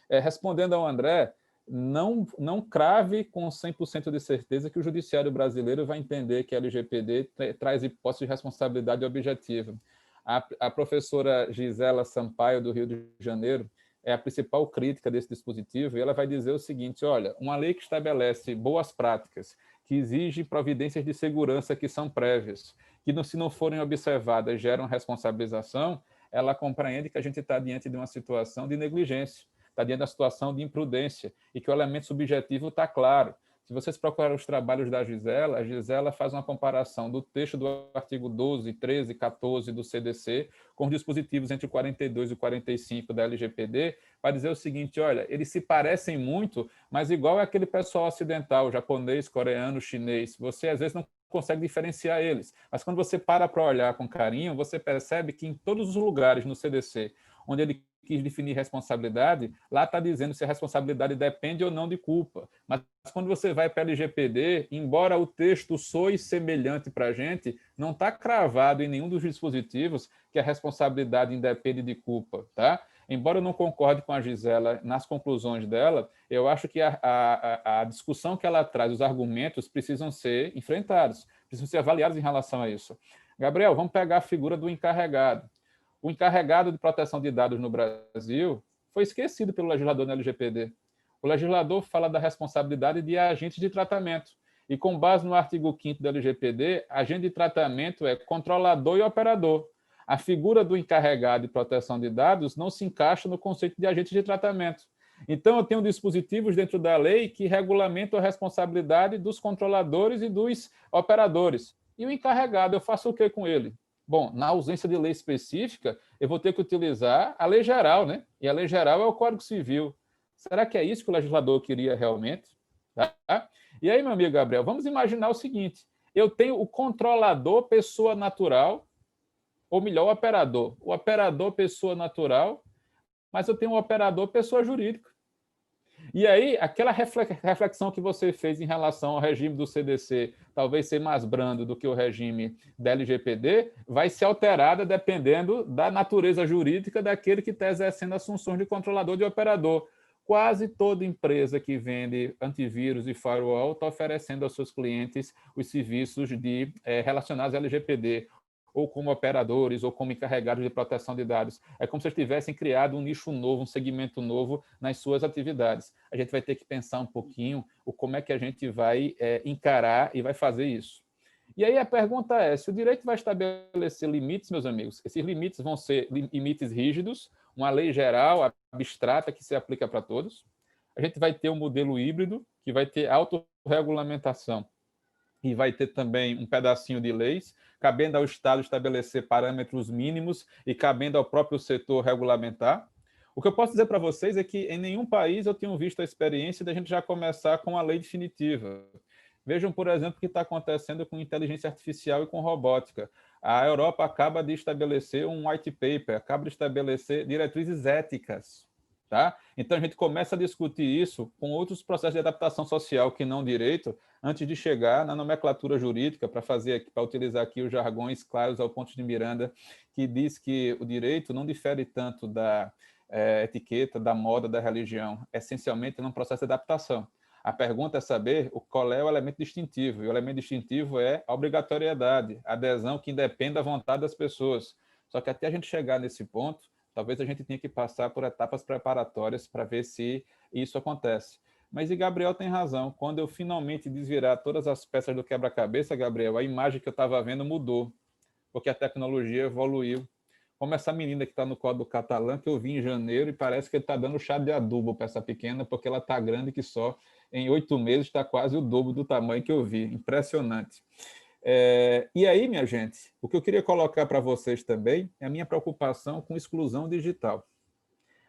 E: Respondendo ao André, não crave com 100% de certeza que o judiciário brasileiro vai entender que a LGPD traz hipótese de responsabilidade objetiva. A professora Gisela Sampaio, do Rio de Janeiro, é a principal crítica desse dispositivo, e ela vai dizer o seguinte, olha, uma lei que estabelece boas práticas, que exige providências de segurança que são prévias, que se não forem observadas geram responsabilização, ela compreende que a gente está diante de uma situação de negligência, está diante da situação de imprudência, e que o elemento subjetivo está claro. Se vocês procurarem os trabalhos da Gisela, a Gisela faz uma comparação do texto do artigo 12, 13, 14 do CDC com os dispositivos entre o 42 e o 45 da LGPD, para dizer o seguinte, olha, eles se parecem muito, mas igual é aquele pessoal ocidental, japonês, coreano, chinês, você às vezes não consegue diferenciar eles, mas quando você para olhar com carinho, você percebe que em todos os lugares no CDC, onde ele quis definir responsabilidade, lá está dizendo se a responsabilidade depende ou não de culpa. Mas quando você vai para a LGPD, embora o texto soe semelhante para a gente, não está cravado em nenhum dos dispositivos que a responsabilidade independe de culpa. Tá? Embora eu não concorde com a Gisela nas conclusões dela, eu acho que a discussão que ela traz, os argumentos, precisam ser enfrentados, precisam ser avaliados em relação a isso. Gabriel, vamos pegar a figura do encarregado. O encarregado de proteção de dados no Brasil foi esquecido pelo legislador na LGPD. O legislador fala da responsabilidade de agentes de tratamento. E, com base no artigo 5º da LGPD, agente de tratamento é controlador e operador. A figura do encarregado de proteção de dados não se encaixa no conceito de agente de tratamento. Então, eu tenho dispositivos dentro da lei que regulamentam a responsabilidade dos controladores e dos operadores. E o encarregado, eu faço o que com ele? Bom, na ausência de lei específica, eu vou ter que utilizar a lei geral, né? E a lei geral é o Código Civil. Será que é isso que o legislador queria realmente? Tá? E aí, meu amigo Gabriel, vamos imaginar o seguinte, eu tenho o controlador pessoa natural, ou melhor, o operador pessoa natural, mas eu tenho o operador pessoa jurídica. E aí, aquela reflexão que você fez em relação ao regime do CDC, talvez ser mais brando do que o regime da LGPD, vai ser alterada dependendo da natureza jurídica daquele que está exercendo as funções de controlador de operador. Quase toda empresa que vende antivírus e firewall está oferecendo aos seus clientes os serviços relacionados à LGPD. ou como operadores, ou como encarregados de proteção de dados. É como se eles tivessem criado um nicho novo, um segmento novo nas suas atividades. A gente vai ter que pensar um pouquinho como é que a gente vai encarar e vai fazer isso. E aí a pergunta é, se o direito vai estabelecer limites, meus amigos, esses limites vão ser limites rígidos, uma lei geral, abstrata, que se aplica para todos. A gente vai ter um modelo híbrido, que vai ter autorregulamentação, e vai ter também um pedacinho de leis, cabendo ao Estado estabelecer parâmetros mínimos e cabendo ao próprio setor regulamentar. O que eu posso dizer para vocês é que em nenhum país eu tenho visto a experiência da gente já começar com a lei definitiva. Vejam, por exemplo, o que está acontecendo com inteligência artificial e com robótica. A Europa acaba de estabelecer um white paper, acaba de estabelecer diretrizes éticas. Tá? Então, a gente começa a discutir isso com outros processos de adaptação social que não direito, antes de chegar na nomenclatura jurídica, para utilizar aqui os jargões claros ao ponto de Miranda, que diz que o direito não difere tanto da etiqueta, da moda, da religião, essencialmente num processo de adaptação. A pergunta é saber qual é o elemento distintivo, e o elemento distintivo é a obrigatoriedade, a adesão que independe da vontade das pessoas. Só que até a gente chegar nesse ponto, talvez a gente tenha que passar por etapas preparatórias para ver se isso acontece. Mas e Gabriel tem razão, quando eu finalmente desvirar todas as peças do quebra-cabeça, Gabriel, a imagem que eu estava vendo mudou, porque a tecnologia evoluiu. Como essa menina que está no Código Catalã, que eu vi em janeiro, e parece que ele está dando chá de adubo para essa pequena, porque ela está grande que só em 8 meses está quase o dobro do tamanho que eu vi. Impressionante. E aí, minha gente, o que eu queria colocar para vocês também é a minha preocupação com exclusão digital.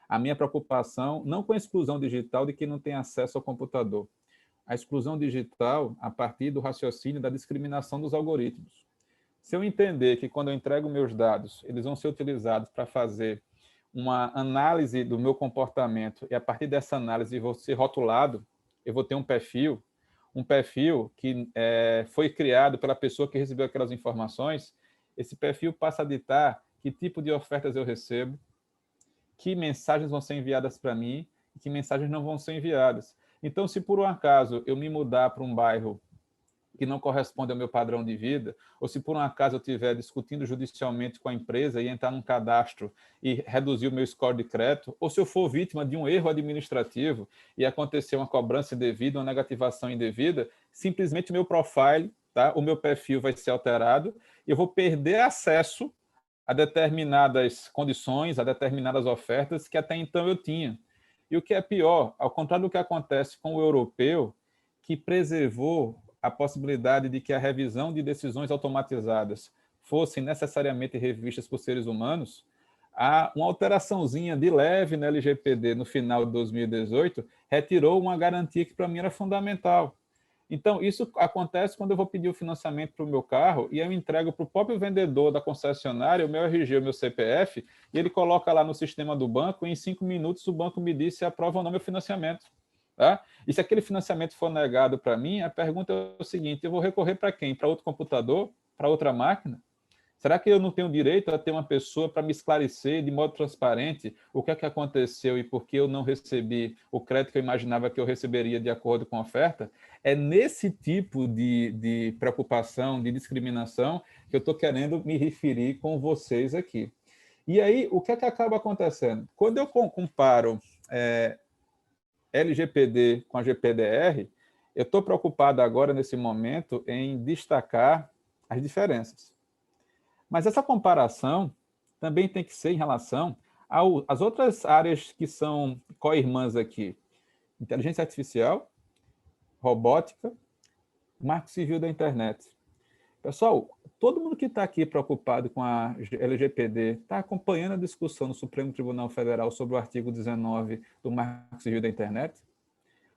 E: A minha preocupação não com a exclusão digital de quem não tem acesso ao computador. A exclusão digital a partir do raciocínio da discriminação dos algoritmos. Se eu entender que quando eu entrego meus dados, eles vão ser utilizados para fazer uma análise do meu comportamento e a partir dessa análise eu vou ser rotulado, eu vou ter um perfil que foi criado pela pessoa que recebeu aquelas informações, esse perfil passa a ditar que tipo de ofertas eu recebo, que mensagens vão ser enviadas para mim e que mensagens não vão ser enviadas. Então, se por um acaso eu me mudar para um bairro que não corresponde ao meu padrão de vida, ou se por um acaso eu estiver discutindo judicialmente com a empresa e entrar num cadastro e reduzir o meu score de crédito, ou se eu for vítima de um erro administrativo e acontecer uma cobrança indevida, uma negativação indevida, simplesmente o meu profile, tá? O meu perfil vai ser alterado e eu vou perder acesso a determinadas condições, a determinadas ofertas que até então eu tinha. E o que é pior, ao contrário do que acontece com o europeu, que preservou a possibilidade de que a revisão de decisões automatizadas fossem necessariamente revistas por seres humanos, há uma alteraçãozinha de leve na LGPD no final de 2018 retirou uma garantia que para mim era fundamental. Então, isso acontece quando eu vou pedir o financiamento para o meu carro e eu entrego para o próprio vendedor da concessionária o meu RG, o meu CPF, e ele coloca lá no sistema do banco e em 5 minutos o banco me diz se aprova ou não meu financiamento. Tá? E se aquele financiamento for negado para mim, a pergunta é o seguinte, eu vou recorrer para quem? Para outro computador? Para outra máquina? Será que eu não tenho direito a ter uma pessoa para me esclarecer de modo transparente o que é que aconteceu e por que eu não recebi o crédito que eu imaginava que eu receberia de acordo com a oferta? É nesse tipo de preocupação, de discriminação, que eu estou querendo me referir com vocês aqui. E aí, o que é que acaba acontecendo? Quando eu comparo LGPD com a GPDR, eu estou preocupado agora, nesse momento, em destacar as diferenças. Mas essa comparação também tem que ser em relação às outras áreas que são co-irmãs aqui. Inteligência artificial, robótica, marco civil da internet. Pessoal, todo mundo que está aqui preocupado com a LGPD está acompanhando a discussão no Supremo Tribunal Federal sobre o artigo 19 do Marco Civil da Internet?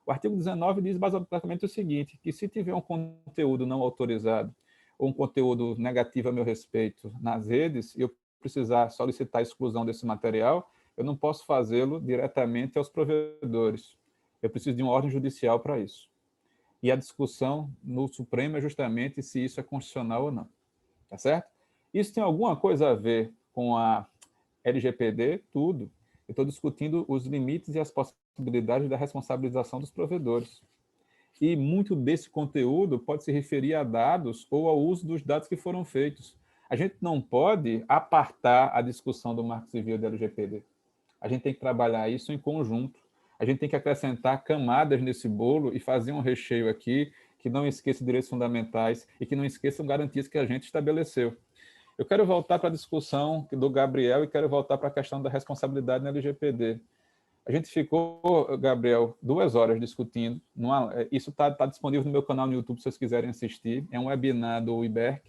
E: O artigo 19 diz basicamente o seguinte, que se tiver um conteúdo não autorizado ou um conteúdo negativo a meu respeito nas redes e eu precisar solicitar a exclusão desse material, eu não posso fazê-lo diretamente aos provedores. Eu preciso de uma ordem judicial para isso. E a discussão no Supremo é justamente se isso é constitucional ou não. Tá certo? Isso tem alguma coisa a ver com a LGPD? Tudo. Eu estou discutindo os limites e as possibilidades da responsabilização dos provedores. E muito desse conteúdo pode se referir a dados ou ao uso dos dados que foram feitos. A gente não pode apartar a discussão do Marco Civil da LGPD. A gente tem que trabalhar isso em conjunto. A gente tem que acrescentar camadas nesse bolo e fazer um recheio aqui que não esqueça direitos fundamentais e que não esqueçam garantias que a gente estabeleceu. Eu quero voltar para a discussão do Gabriel e quero voltar para a questão da responsabilidade na LGPD. A gente ficou, Gabriel, 2 horas discutindo. Isso está disponível no meu canal no YouTube, se vocês quiserem assistir. É um webinar do IBERC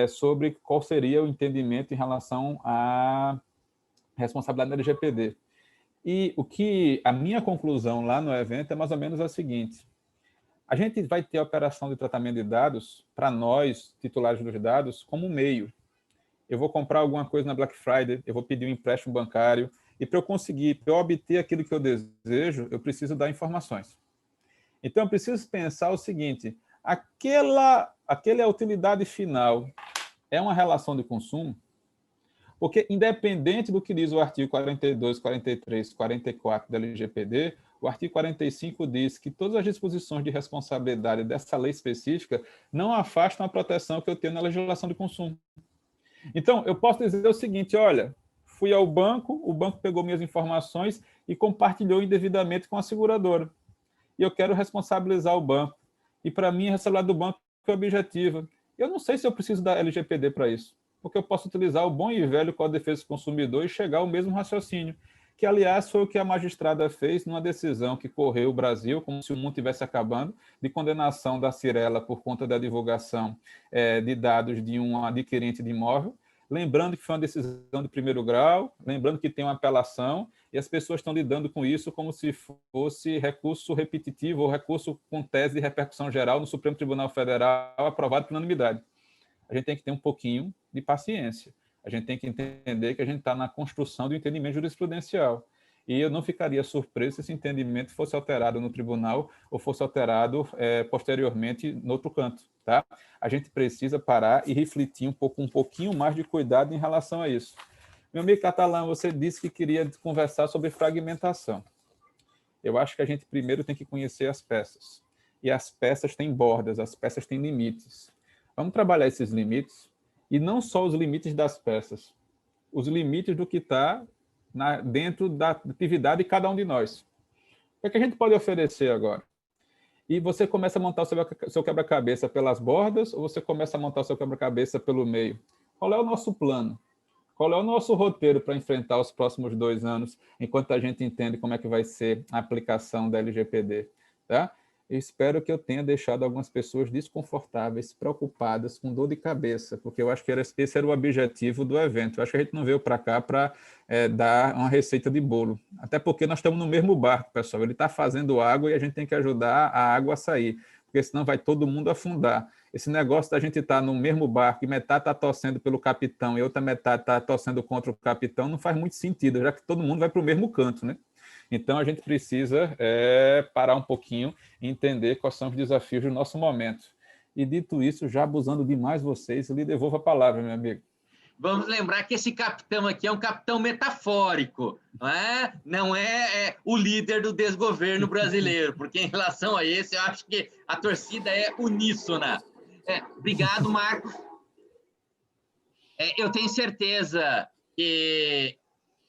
E: sobre qual seria o entendimento em relação à responsabilidade da LGPD. E a minha conclusão lá no evento é mais ou menos a seguinte: a gente vai ter a operação de tratamento de dados, para nós, titulares dos dados, como meio. Eu vou comprar alguma coisa na Black Friday, eu vou pedir um empréstimo bancário, e para eu obter aquilo que eu desejo, eu preciso dar informações. Então, eu preciso pensar o seguinte: aquela utilidade final é uma relação de consumo? Porque, independente do que diz o artigo 42, 43, 44 da LGPD, o artigo 45 diz que todas as disposições de responsabilidade dessa lei específica não afastam a proteção que eu tenho na legislação de consumo. Então, eu posso dizer o seguinte: olha, fui ao banco, o banco pegou minhas informações e compartilhou indevidamente com a seguradora. E eu quero responsabilizar o banco. E, para mim, a responsabilidade do banco é objetiva. Eu não sei se eu preciso da LGPD para isso, porque eu posso utilizar o bom e velho Código de Defesa do Consumidor e chegar ao mesmo raciocínio, que, aliás, foi o que a magistrada fez numa decisão que correu o Brasil, como se o mundo estivesse acabando, de condenação da Cyrela por conta da divulgação de dados de um adquirente de imóvel, lembrando que foi uma decisão de primeiro grau, lembrando que tem uma apelação, e as pessoas estão lidando com isso como se fosse recurso repetitivo ou recurso com tese de repercussão geral no Supremo Tribunal Federal, aprovado por unanimidade. A gente tem que ter um pouquinho de paciência. A gente tem que entender que a gente está na construção do entendimento jurisprudencial. E eu não ficaria surpreso se esse entendimento fosse alterado no tribunal ou fosse alterado posteriormente no outro canto. Tá? A gente precisa parar e refletir um pouquinho mais de cuidado em relação a isso. Meu amigo Catalã, você disse que queria conversar sobre fragmentação. Eu acho que a gente primeiro tem que conhecer as peças. E as peças têm bordas, as peças têm limites. Vamos trabalhar esses limites, e não só os limites das peças, os limites do que está dentro da atividade de cada um de nós. O que a gente pode oferecer agora? E você começa a montar o seu quebra-cabeça pelas bordas ou você começa a montar o seu quebra-cabeça pelo meio? Qual é o nosso plano? Qual é o nosso roteiro para enfrentar os próximos 2 anos, enquanto a gente entende como é que vai ser a aplicação da LGPD? Tá? Eu espero que eu tenha deixado algumas pessoas desconfortáveis, preocupadas, com dor de cabeça, porque eu acho que esse era o objetivo do evento. Eu acho que a gente não veio para cá para dar uma receita de bolo. Até porque nós estamos no mesmo barco, pessoal. Ele está fazendo água e a gente tem que ajudar a água a sair, porque senão vai todo mundo afundar. Esse negócio da gente estar no mesmo barco e metade está torcendo pelo capitão e outra metade está torcendo contra o capitão não faz muito sentido, já que todo mundo vai para o mesmo canto, né? Então, a gente precisa parar um pouquinho e entender quais são os desafios do nosso momento. E, dito isso, já abusando demais vocês, eu lhe devolvo a palavra, meu amigo.
A: Vamos lembrar que esse capitão aqui é um capitão metafórico, não é o líder do desgoverno brasileiro, porque, em relação a esse, eu acho que a torcida é uníssona. Obrigado, Marcos. Eu tenho certeza que,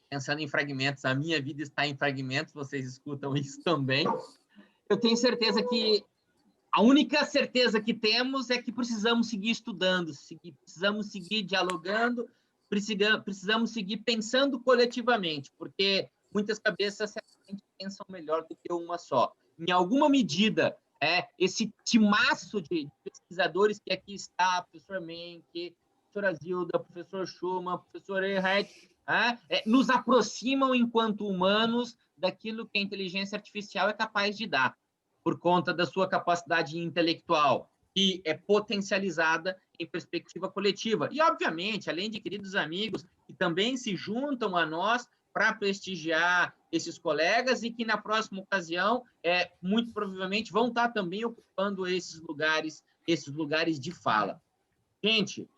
A: pensando em fragmentos, a minha vida está em fragmentos, vocês escutam isso também. Eu tenho certeza que a única certeza que temos é que precisamos seguir estudando, precisamos seguir dialogando, precisamos seguir pensando coletivamente, porque muitas cabeças certamente pensam melhor do que uma só. Em alguma medida, esse timaço de pesquisadores que aqui está, professor Menck, professora Zilda, professor Schumann, professor Erhard, nos aproximam enquanto humanos daquilo que a inteligência artificial é capaz de dar, por conta da sua capacidade intelectual, que é potencializada em perspectiva coletiva. E, obviamente, além de queridos amigos que também se juntam a nós para prestigiar esses colegas e que, na próxima ocasião, muito provavelmente vão estar também ocupando esses lugares de fala. Gente,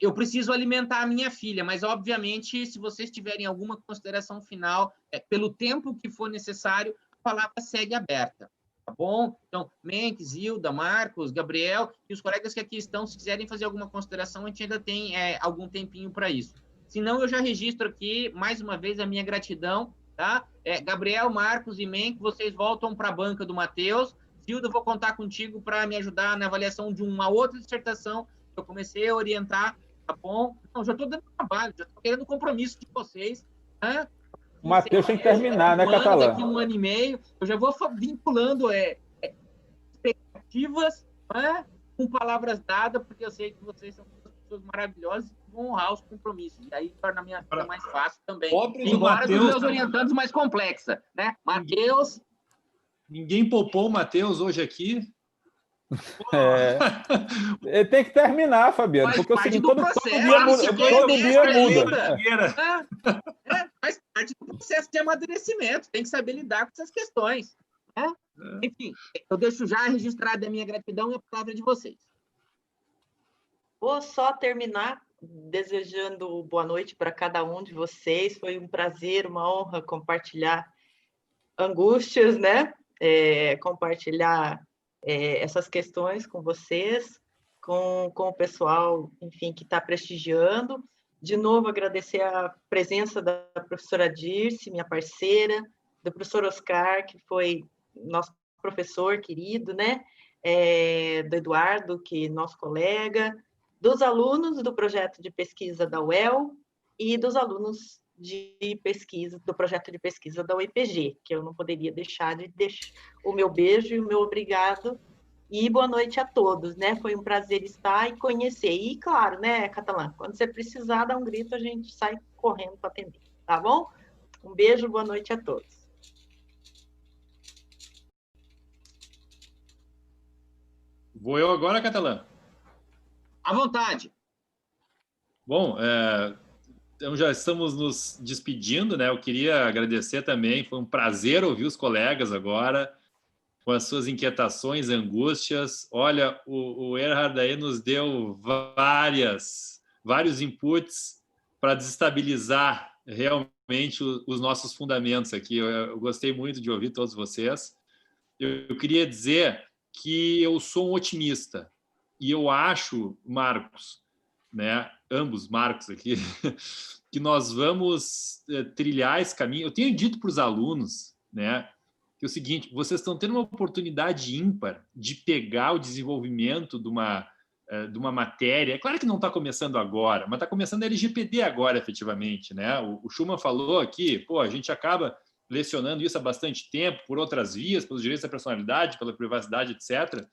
A: eu preciso alimentar a minha filha, mas, obviamente, se vocês tiverem alguma consideração final, pelo tempo que for necessário, a palavra segue aberta. tá bom? Então, Menck, Zilda, Marcos, Gabriel e os colegas que aqui estão, se quiserem fazer alguma consideração, a gente ainda tem algum tempinho para isso. Se não, eu já registro aqui, mais uma vez, a minha gratidão, tá? Gabriel, Marcos e Menck, vocês voltam para a banca do Matheus. Zilda, eu vou contar contigo para me ajudar na avaliação de uma outra dissertação que eu comecei a orientar, tá bom? Não, já estou dando trabalho, já estou querendo compromisso de vocês, né?
E: O Matheus tem que terminar, né, Catalã?
A: Daqui 1 ano e meio, eu já vou vinculando expectativas, né, com palavras dadas, porque eu sei que vocês são pessoas maravilhosas e vão honrar os compromissos. E aí torna a minha vida mais fácil também. Embora dos meus orientandos mais complexa, né? Matheus...
C: Ninguém poupou o Matheus hoje aqui.
E: Ele tem que terminar, Fabiano, porque é o seguinte, todo dia muda.
A: Faz parte do processo de amadurecimento, tem que saber lidar com essas questões. Né? Enfim, eu deixo já registrada a minha gratidão e a palavra de vocês.
B: Vou só terminar desejando boa noite para cada um de vocês. Foi um prazer, uma honra compartilhar angústias, né? Compartilhar essas questões com vocês, com o pessoal, enfim, que está prestigiando. De novo, agradecer a presença da professora Dirce, minha parceira, do professor Oscar, que foi nosso professor querido, né? Do Eduardo, que é nosso colega, dos alunos do projeto de pesquisa da UEL e dos alunos de pesquisa, do projeto de pesquisa da UEPG, que eu não poderia deixar de deixar o meu beijo e o meu obrigado. E boa noite a todos, né? Foi um prazer estar e conhecer. E, claro, né, Catalã, quando você precisar dar um grito, a gente sai correndo para atender, tá bom? Um beijo, boa noite a todos.
C: Vou eu agora, Catalã?
A: À vontade.
C: Bom, então já estamos nos despedindo, né? Eu queria agradecer também, foi um prazer ouvir os colegas agora, com as suas inquietações, angústias. Olha, o Erhard aí nos deu vários inputs para desestabilizar realmente os nossos fundamentos aqui. Eu gostei muito de ouvir todos vocês. Eu queria dizer que eu sou um otimista e eu acho, Marcos, né, ambos Marcos aqui, que nós vamos trilhar esse caminho. Eu tenho dito para os alunos, né, que é o seguinte: vocês estão tendo uma oportunidade ímpar de pegar o desenvolvimento de uma matéria. É claro que não está começando agora, mas está começando a LGPD agora, efetivamente, né? O Schumann falou aqui, pô, a gente acaba lecionando isso há bastante tempo, por outras vias, pelos direitos da personalidade, pela privacidade, etc.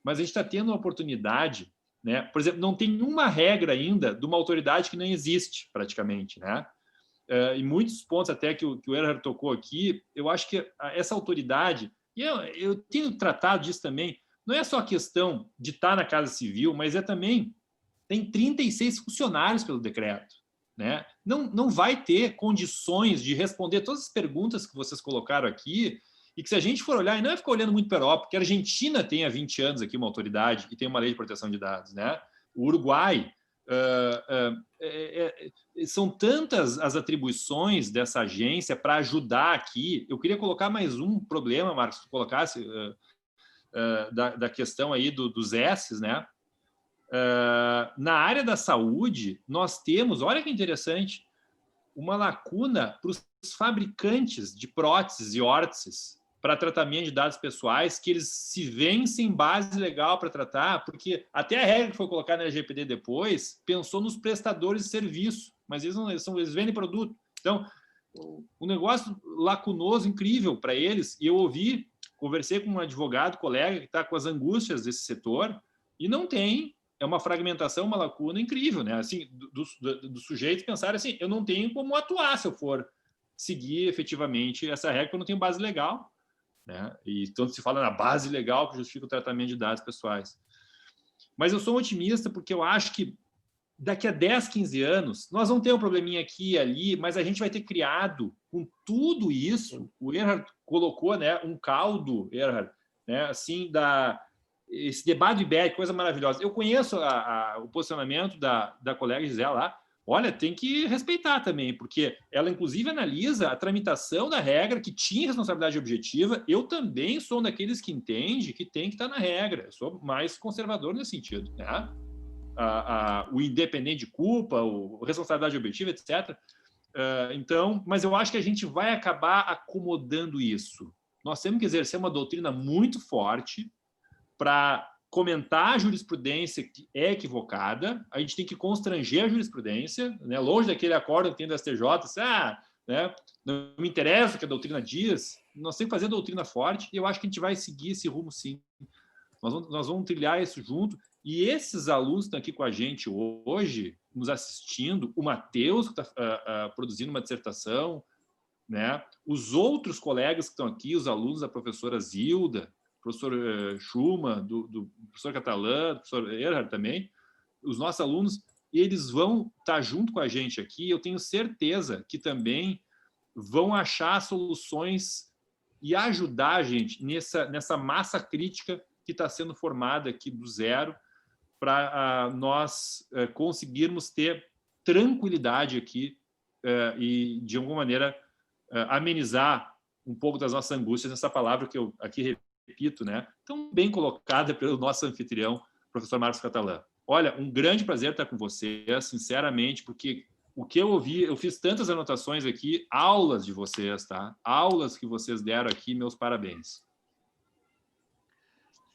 C: Mas a gente está tendo uma oportunidade, né? Por exemplo, não tem uma regra ainda de uma autoridade que não existe, praticamente, né? E muitos pontos até que o Erhard tocou aqui, eu acho que essa autoridade, e eu tenho tratado disso também, não é só a questão de estar na Casa Civil, mas também, tem 36 funcionários pelo decreto, né? Não vai ter condições de responder todas as perguntas que vocês colocaram aqui, e que se a gente for olhar, e não é ficar olhando muito para a Europa, porque a Argentina tem há 20 anos aqui uma autoridade e tem uma lei de proteção de dados, né? O Uruguai, são tantas as atribuições dessa agência para ajudar aqui. Eu queria colocar mais um problema, Marcos, se tu colocasse, da questão aí dos S's, né? Na área da saúde, nós temos, olha que interessante, uma lacuna para os fabricantes de próteses e órteses para tratamento de dados pessoais, que eles se veem sem base legal para tratar, porque até a regra que foi colocada na LGPD depois pensou nos prestadores de serviço, mas eles vendem produto. Então, um negócio lacunoso, incrível para eles, e eu conversei com um advogado, colega, que está com as angústias desse setor, e não tem, é uma fragmentação, uma lacuna incrível, né? Assim, do sujeito pensar assim, eu não tenho como atuar se eu for seguir efetivamente essa regra, porque eu não tenho base legal, né? E tanto se fala na base legal que justifica o tratamento de dados pessoais. Mas eu sou um otimista porque eu acho que daqui a 10, 15 anos, nós vamos ter um probleminha aqui e ali, mas a gente vai ter criado com tudo isso, o Erhard colocou, né, um caldo, Erhard, né, assim, esse debate ibérico, coisa maravilhosa. Eu conheço o posicionamento da colega Gisela lá. olha, tem que respeitar também, porque ela, inclusive, analisa a tramitação da regra, que tinha responsabilidade objetiva. Eu também sou um daqueles que entende que tem que estar na regra. Eu sou mais conservador nesse sentido, né? O independente de culpa, a responsabilidade objetiva, etc. Então, mas eu acho que a gente vai acabar acomodando isso. Nós temos que exercer uma doutrina muito forte para comentar a jurisprudência que é equivocada. A gente tem que constranger a jurisprudência, né? Longe daquele acórdão que tem do STJ, né? Não me interessa o que a doutrina diz. Nós temos que fazer a doutrina forte, e eu acho que a gente vai seguir esse rumo, sim. Nós vamos trilhar isso junto. E esses alunos que estão aqui com a gente hoje, nos assistindo, o Matheus, que está produzindo uma dissertação, né? Os outros colegas que estão aqui, os alunos da professora Zilda, professor Schumann, do professor Catalã, do professor Erhard também, os nossos alunos, eles vão estar junto com a gente aqui. Eu tenho certeza que também vão achar soluções e ajudar a gente nessa massa crítica que está sendo formada aqui do zero, para nós conseguirmos ter tranquilidade aqui e, de alguma maneira, amenizar um pouco das nossas angústias nessa palavra que eu aqui repito, né? Tão bem colocada pelo nosso anfitrião, professor Marcos Catalã. Olha, um grande prazer estar com você, sinceramente, porque o que eu ouvi, eu fiz tantas anotações aqui, aulas de vocês, tá? Aulas que vocês deram aqui, meus parabéns.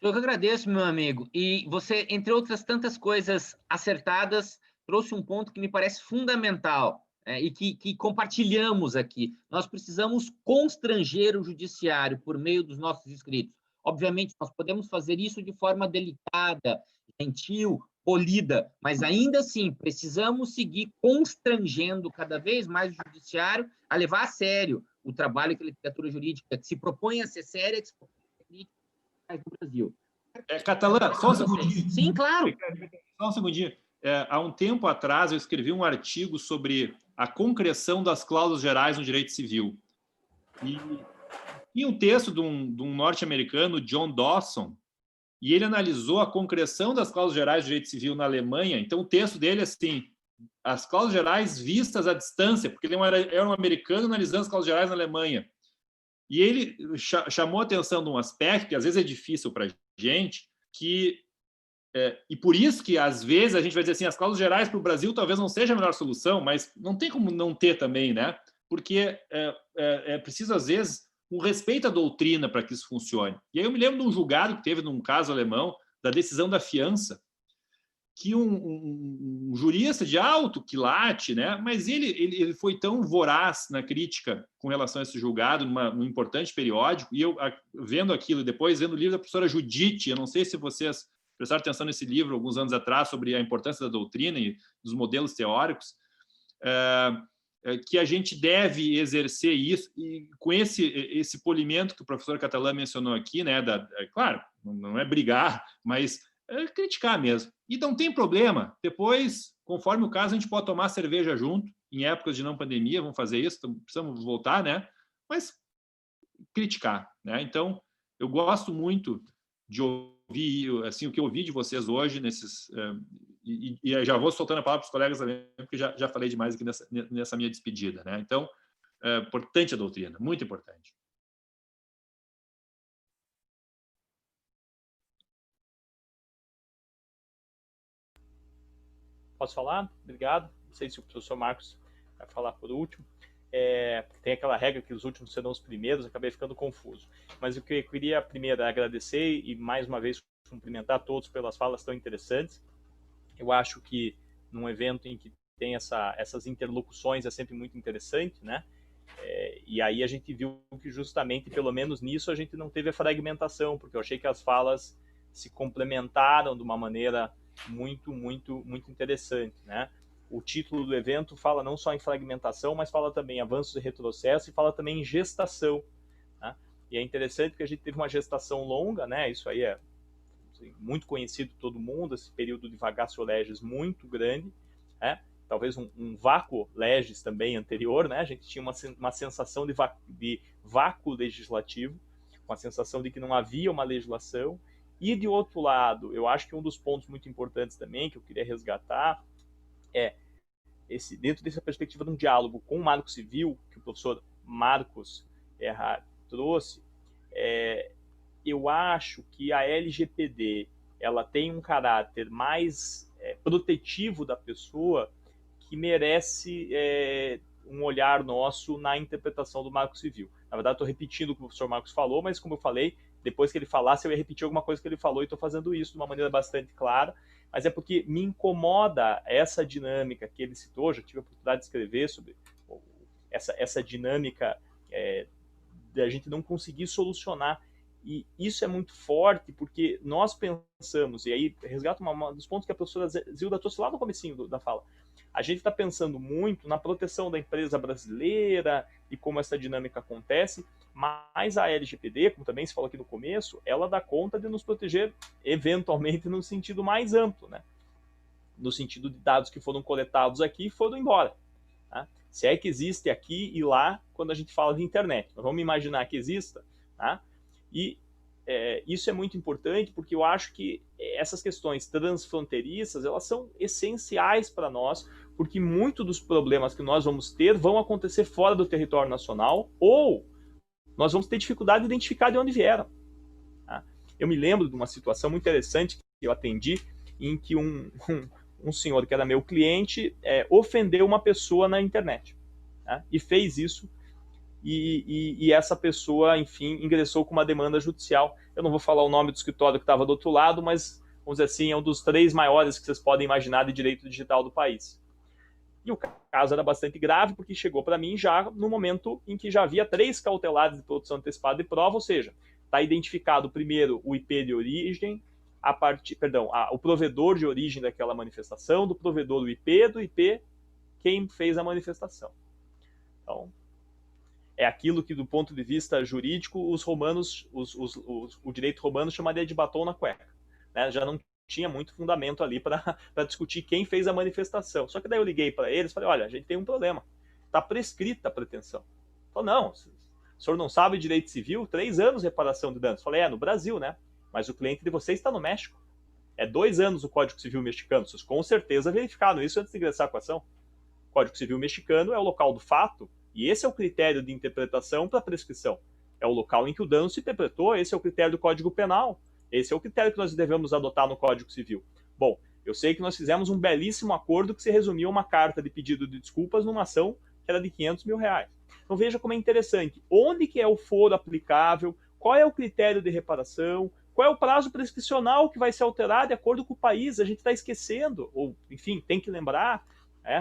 A: Eu que agradeço, meu amigo. E você, entre outras tantas coisas acertadas, trouxe um ponto que me parece fundamental, e que compartilhamos aqui. Nós precisamos constranger o judiciário por meio dos nossos escritos. Obviamente, nós podemos fazer isso de forma delicada, gentil, polida, mas ainda assim precisamos seguir constrangendo cada vez mais o judiciário a levar a sério o trabalho que a literatura jurídica que se propõe a ser séria, que se propõe a ser crítica faz no Brasil.
C: Catalã, só um segundinho.
A: Sim, claro.
C: Só um segundinho. Há um tempo atrás, eu escrevi um artigo sobre a concreção das cláusulas gerais no direito civil. E um texto de um norte-americano, John Dawson, e ele analisou a concreção das cláusulas gerais do direito civil na Alemanha. Então, o texto dele é assim, as cláusulas gerais vistas à distância, porque ele era um americano analisando as cláusulas gerais na Alemanha. E ele chamou a atenção de um aspecto que às vezes é difícil para a gente, e por isso que às vezes a gente vai dizer assim, as cláusulas gerais para o Brasil talvez não seja a melhor solução, mas não tem como não ter também, né? Porque é preciso, às vezes, um respeito à doutrina para que isso funcione. E aí eu me lembro de um julgado que teve num caso alemão, da decisão da fiança, que um jurista de alto quilate, né? Mas ele foi tão voraz na crítica com relação a esse julgado, num importante periódico, e eu, vendo aquilo, depois vendo o livro da professora Judite, eu não sei se vocês prestaram atenção nesse livro, alguns anos atrás, sobre a importância da doutrina e dos modelos teóricos, que a gente deve exercer isso, e com esse polimento que o professor Catalã mencionou aqui, né? Claro, não é brigar, mas criticar mesmo. E não tem problema. Depois, conforme o caso, a gente pode tomar cerveja junto, em épocas de não pandemia, vamos fazer isso, então precisamos voltar, né? Mas criticar, né? Então, eu gosto muito de ouvir assim, o que eu ouvi de vocês hoje, e já vou soltando a palavra para os colegas também, porque já falei demais aqui nessa minha despedida, né? Então, importante a doutrina, muito importante.
D: Posso falar? Obrigado. Não sei se o professor Marcos vai falar por último. Tem aquela regra que os últimos serão os primeiros, acabei ficando confuso. Mas o que eu queria primeiro é agradecer e mais uma vez cumprimentar todos pelas falas tão interessantes. Eu acho que num evento em que tem essas interlocuções é sempre muito interessante, né? E aí a gente viu que justamente, pelo menos nisso, a gente não teve a fragmentação, porque eu achei que as falas se complementaram de uma maneira muito, muito, muito interessante, né? O título do evento fala não só em fragmentação, mas fala também em avanços e retrocesso e fala também em gestação, né? E é interessante porque a gente teve uma gestação longa, né? Isso aí é muito conhecido de todo mundo, esse período de vagatio legis muito grande, né? Talvez um vácuo legis também anterior, né? A gente tinha uma sensação de vácuo legislativo, uma sensação de que não havia uma legislação. E, de outro lado, eu acho que um dos pontos muito importantes também, que eu queria resgatar, dentro dessa perspectiva de um diálogo com o Marco Civil, que o professor Marcos Erhard trouxe, eu acho que a LGPD ela tem um caráter mais protetivo da pessoa, que merece um olhar nosso na interpretação do Marco Civil. Na verdade, estou repetindo o que o professor Marcos falou, mas como eu falei, depois que ele falasse, eu ia repetir alguma coisa que ele falou, e estou fazendo isso de uma maneira bastante clara, mas é porque me incomoda essa dinâmica que ele citou. Já tive a oportunidade de escrever sobre essa dinâmica de a gente não conseguir solucionar. E isso é muito forte, porque nós pensamos, e aí resgato um dos pontos que a professora Zilda trouxe lá no comecinho da fala, a gente está pensando muito na proteção da empresa brasileira e como essa dinâmica acontece, mas a LGPD, como também se falou aqui no começo, ela dá conta de nos proteger eventualmente no sentido mais amplo, né? No sentido de dados que foram coletados aqui e foram embora. Tá? Se é que existe aqui e lá, quando a gente fala de internet. Nós vamos imaginar que exista, tá? E isso é muito importante, porque eu acho que essas questões transfronteiriças, elas são essenciais para nós, porque muitos dos problemas que nós vamos ter vão acontecer fora do território nacional, ou nós vamos ter dificuldade de identificar de onde vieram. Tá? Eu me lembro de uma situação muito interessante que eu atendi, em que um senhor que era meu cliente ofendeu uma pessoa na internet, tá? E fez isso. E essa pessoa, enfim, ingressou com uma demanda judicial. Eu não vou falar o nome do escritório que estava do outro lado, mas, vamos dizer assim, é um dos 3 maiores que vocês podem imaginar de direito digital do país. E o caso era bastante grave, porque chegou para mim já no momento em que já havia 3 cautelares de produção antecipada de prova, ou seja, está identificado primeiro o IP de origem, o provedor de origem daquela manifestação, do provedor o IP, do IP quem fez a manifestação. Então, é aquilo que, do ponto de vista jurídico, os romanos, o direito romano chamaria de batom na cueca, né? Já não tinha muito fundamento ali para discutir quem fez a manifestação. Só que daí eu liguei para eles e falei, olha, a gente tem um problema, está prescrita a pretensão. Falei, não, o senhor não sabe direito civil? 3 anos de reparação de danos. Falei, no Brasil, né? Mas o cliente de vocês está no México. É 2 anos o Código Civil mexicano. Vocês com certeza verificaram isso antes de ingressar com a ação. O Código Civil mexicano é o local do fato, e esse é o critério de interpretação para a prescrição. É o local em que o dano se perpetrou, esse é o critério do Código Penal, esse é o critério que nós devemos adotar no Código Civil. Bom, eu sei que nós fizemos um belíssimo acordo que se resumiu a uma carta de pedido de desculpas numa ação que era de R$500 mil. Então veja como é interessante. Onde que é o foro aplicável, qual é o critério de reparação, qual é o prazo prescricional que vai ser alterado de acordo com o país. A gente está esquecendo, ou enfim, tem que lembrar.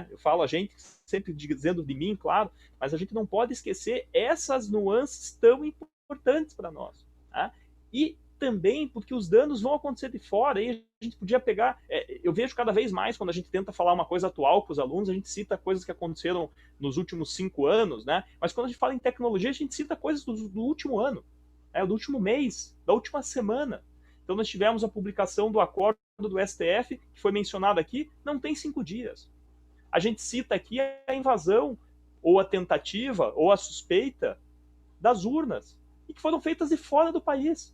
D: Eu falo a gente sempre dizendo de mim, claro, mas a gente não pode esquecer essas nuances tão importantes para nós. Tá? E também porque os danos vão acontecer de fora, aí a gente podia pegar, eu vejo cada vez mais quando a gente tenta falar uma coisa atual com os alunos, a gente cita coisas que aconteceram nos últimos 5 anos, né? Mas quando a gente fala em tecnologia, a gente cita coisas do último ano, do último mês, da última semana. Então nós tivemos a publicação do acordo do STF, que foi mencionado aqui, não tem 5 dias. A gente cita aqui a invasão, ou a tentativa, ou a suspeita das urnas, e que foram feitas de fora do país.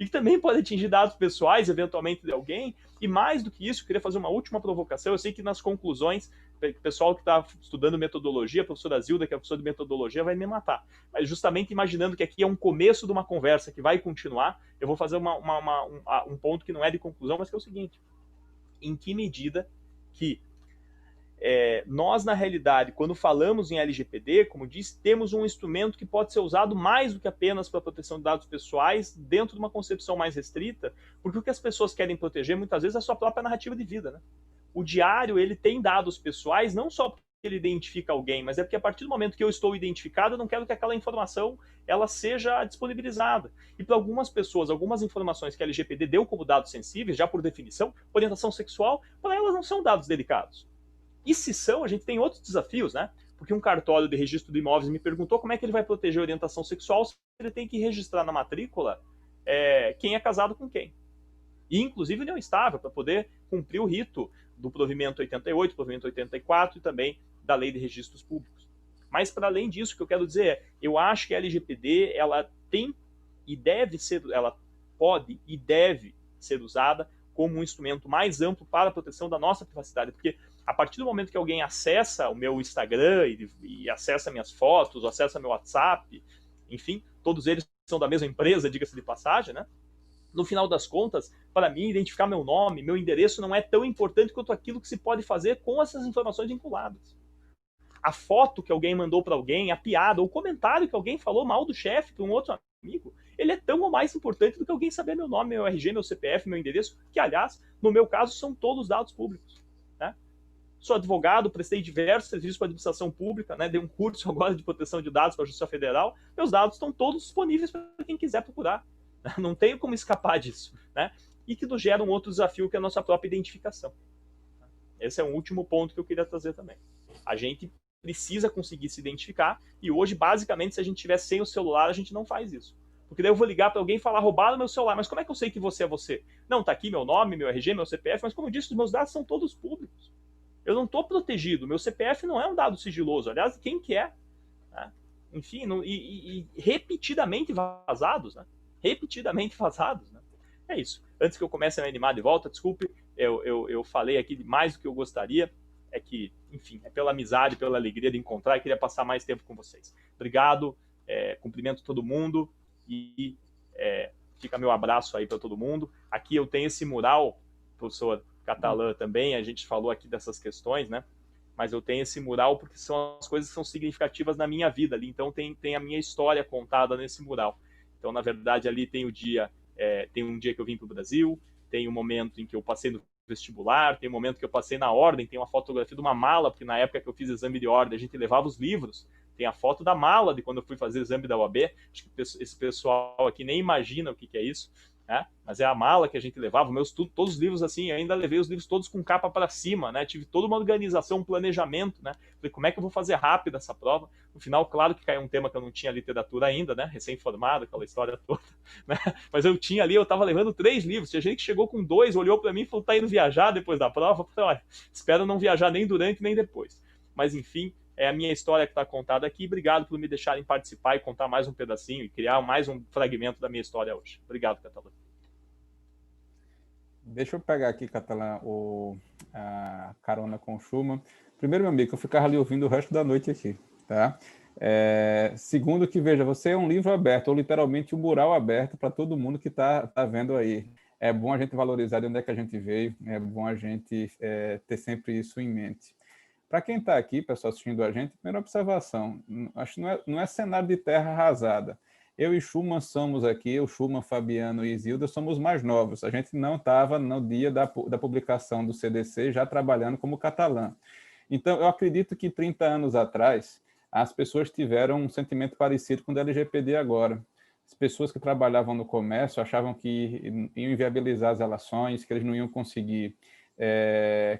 D: E que também pode atingir dados pessoais, eventualmente, de alguém. E mais do que isso, eu queria fazer uma última provocação. Eu sei que nas conclusões, o pessoal que está estudando metodologia, a professora Zilda, que é a professora de metodologia, vai me matar. Mas justamente imaginando que aqui é um começo de uma conversa que vai continuar, eu vou fazer um ponto que não é de conclusão, mas que é o seguinte. Em que medida que nós, na realidade, quando falamos em LGPD, como disse, temos um instrumento que pode ser usado mais do que apenas para a proteção de dados pessoais, dentro de uma concepção mais restrita, porque o que as pessoas querem proteger, muitas vezes, é a sua própria narrativa de vida, né? O diário, ele tem dados pessoais, não só porque ele identifica alguém, mas é porque a partir do momento que eu estou identificado, eu não quero que aquela informação ela seja disponibilizada. E para algumas pessoas, algumas informações que a LGPD deu como dados sensíveis, já por definição, orientação sexual, para elas não são dados delicados. E se são, a gente tem outros desafios, né? Porque um cartório de registro de imóveis me perguntou como é que ele vai proteger a orientação sexual se ele tem que registrar na matrícula quem é casado com quem. E, inclusive, união estável, para poder cumprir o rito do provimento 88, provimento 84 e também da lei de registros públicos. Mas, para além disso, o que eu quero dizer eu acho que a LGPD, ela tem e deve ser, ela pode e deve ser usada como um instrumento mais amplo para a proteção da nossa privacidade, porque A partir do momento que alguém acessa o meu Instagram e acessa minhas fotos, ou acessa meu WhatsApp, enfim, todos eles são da mesma empresa, diga-se de passagem, né? No final das contas, para mim, identificar meu nome, meu endereço não é tão importante quanto aquilo que se pode fazer com essas informações vinculadas. A foto que alguém mandou para alguém, a piada, ou o comentário que alguém falou mal do chefe para um outro amigo, ele é tão ou mais importante do que alguém saber meu nome, meu RG, meu CPF, meu endereço, que, aliás, no meu caso, são todos dados públicos. Né? Sou advogado, prestei diversos serviços para a administração pública, né? Dei um curso agora de proteção de dados para a Justiça Federal. Meus dados estão todos disponíveis para quem quiser procurar. Não tenho como escapar disso. Né? E que nos gera um outro desafio, que é a nossa própria identificação. Esse é um último ponto que eu queria trazer também. A gente precisa conseguir se identificar, e hoje, basicamente, se a gente tiver sem o celular, a gente não faz isso. Porque daí eu vou ligar para alguém e falar, roubaram meu celular, mas como é que eu sei que você é você? Não, tá aqui meu nome, meu RG, meu CPF, mas como eu disse, os meus dados são todos públicos. Eu não estou protegido, meu CPF não é um dado sigiloso, aliás, quem que é? Né? Enfim, e repetidamente vazados, né? Repetidamente vazados, né? É isso. Antes que eu comece a me animar de volta, desculpe, eu falei aqui mais do que eu gostaria, é que, enfim, é pela amizade, pela alegria de encontrar, e queria passar mais tempo com vocês. Obrigado, cumprimento todo mundo, e fica meu abraço aí para todo mundo. Aqui eu tenho esse mural, professor Catalã também, a gente falou aqui dessas questões, né? Mas eu tenho esse mural porque são as coisas que são significativas na minha vida ali, então tem a minha história contada nesse mural. Então, na verdade, ali tem o dia, tem um dia que eu vim para o Brasil, tem um momento em que eu passei no vestibular, tem um momento que eu passei na ordem, tem uma fotografia de uma mala, porque na época que eu fiz exame de ordem, a gente levava os livros, tem a foto da mala de quando eu fui fazer o exame da UAB, acho que esse pessoal aqui nem imagina o que é isso, né? Mas é a mala que a gente levava, todos os livros assim, eu ainda levei os livros todos com capa para cima, né? Tive toda uma organização, um planejamento, né? Falei, como é que eu vou fazer rápido essa prova? No final, claro que caiu um tema que eu não tinha literatura ainda, né? Recém-formado, aquela história toda, né? Mas eu tinha ali, eu estava levando 3 livros, tinha gente que chegou com 2, olhou para mim e falou, tá indo viajar depois da prova? Eu falei, olha, espero não viajar nem durante nem depois. Mas enfim, é a minha história que está contada aqui. Obrigado por me deixarem participar e contar mais um pedacinho e criar mais um fragmento da minha história hoje. Obrigado, Catalã.
E: Deixa eu pegar aqui, Catalã, a carona com o Schumann. Primeiro, meu amigo, eu ficava ali ouvindo o resto da noite aqui, tá? Segundo, que veja, você é um livro aberto, ou literalmente um mural aberto para todo mundo que está vendo aí. É bom a gente valorizar de onde é que a gente veio, é bom a gente ter sempre isso em mente. Para quem está aqui, pessoal, assistindo a gente, primeira observação, acho que não é cenário de terra arrasada. Eu e Schumann somos aqui, o Schumann, Fabiano e Zilda somos mais novos. A gente não estava no dia da publicação do CDC já trabalhando como catalã. Então, eu acredito que 30 anos atrás, as pessoas tiveram um sentimento parecido com o da LGPD agora. As pessoas que trabalhavam no comércio achavam que iam inviabilizar as relações, que eles não iam conseguir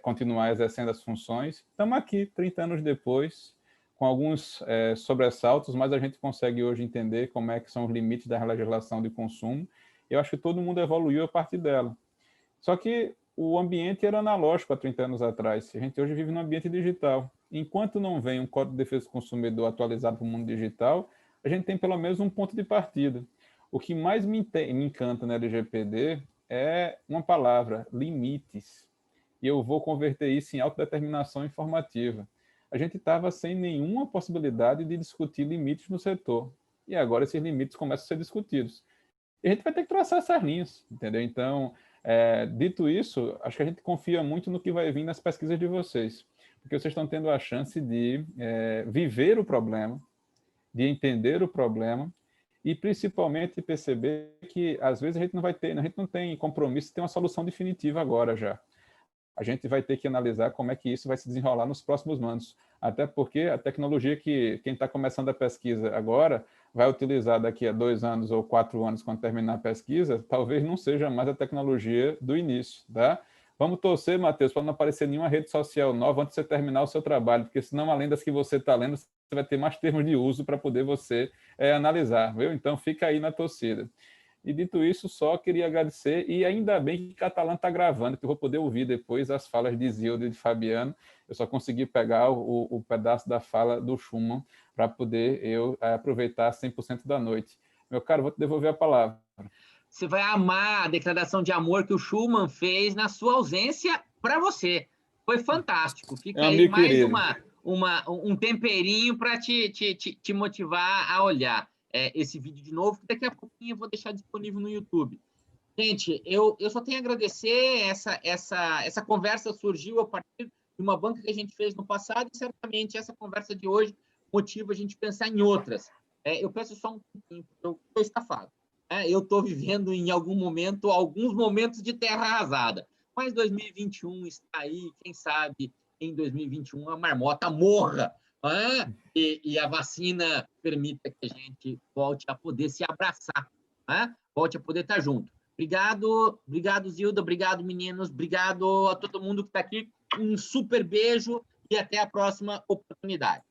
E: continuar exercendo as funções. Estamos aqui, 30 anos depois, com alguns sobressaltos, mas a gente consegue hoje entender como é que são os limites da legislação de consumo. Eu acho que todo mundo evoluiu a partir dela. Só que o ambiente era analógico há 30 anos atrás. A gente hoje vive num ambiente digital. Enquanto não vem um Código de Defesa do Consumidor atualizado para o mundo digital, a gente tem pelo menos um ponto de partida. O que mais me encanta na LGPD é uma palavra, limites. E eu vou converter isso em autodeterminação informativa. A gente estava sem nenhuma possibilidade de discutir limites no setor. E agora esses limites começam a ser discutidos. E a gente vai ter que traçar essas linhas, entendeu? Então, dito isso, acho que a gente confia muito no que vai vir nas pesquisas de vocês, porque vocês estão tendo a chance de viver o problema, de entender o problema e, principalmente, perceber que, às vezes, a gente não tem compromisso de ter uma solução definitiva agora já. A gente vai ter que analisar como é que isso vai se desenrolar nos próximos anos. Até porque a tecnologia que quem está começando a pesquisa agora vai utilizar daqui a 2 anos ou 4 anos, quando terminar a pesquisa, talvez não seja mais a tecnologia do início, tá? Vamos torcer, Matheus, para não aparecer nenhuma rede social nova antes de você terminar o seu trabalho, porque senão, além das que você está lendo, você vai ter mais termos de uso para poder você analisar, viu? Então, fica aí na torcida. E dito isso, só queria agradecer, e ainda bem que Catalã está gravando, que eu vou poder ouvir depois as falas de Zilda e de Fabiano. Eu só consegui pegar o pedaço da fala do Schumann para poder eu aproveitar 100% da noite. Meu caro, vou te devolver a palavra.
A: Você vai amar a declaração de amor que o Schumann fez na sua ausência para você. Foi fantástico. Fica
E: É um
A: aí
E: amigo
A: mais
E: querido.
A: um temperinho para te motivar a olhar esse vídeo de novo, que daqui a pouquinho eu vou deixar disponível no YouTube. Gente, eu só tenho a agradecer. Essa conversa surgiu a partir de uma banca que a gente fez no passado e certamente essa conversa de hoje motiva a gente pensar em outras. Eu peço só um pouquinho, porque eu estou estafado. Eu estou vivendo em alguns momentos de terra arrasada. Mas 2021 está aí, quem sabe em 2021 a marmota morra, e a vacina permita que a gente volte a poder se abraçar, volte a poder estar junto. Obrigado, Zilda, obrigado, meninos, obrigado a todo mundo que está aqui. Um super beijo e até a próxima oportunidade.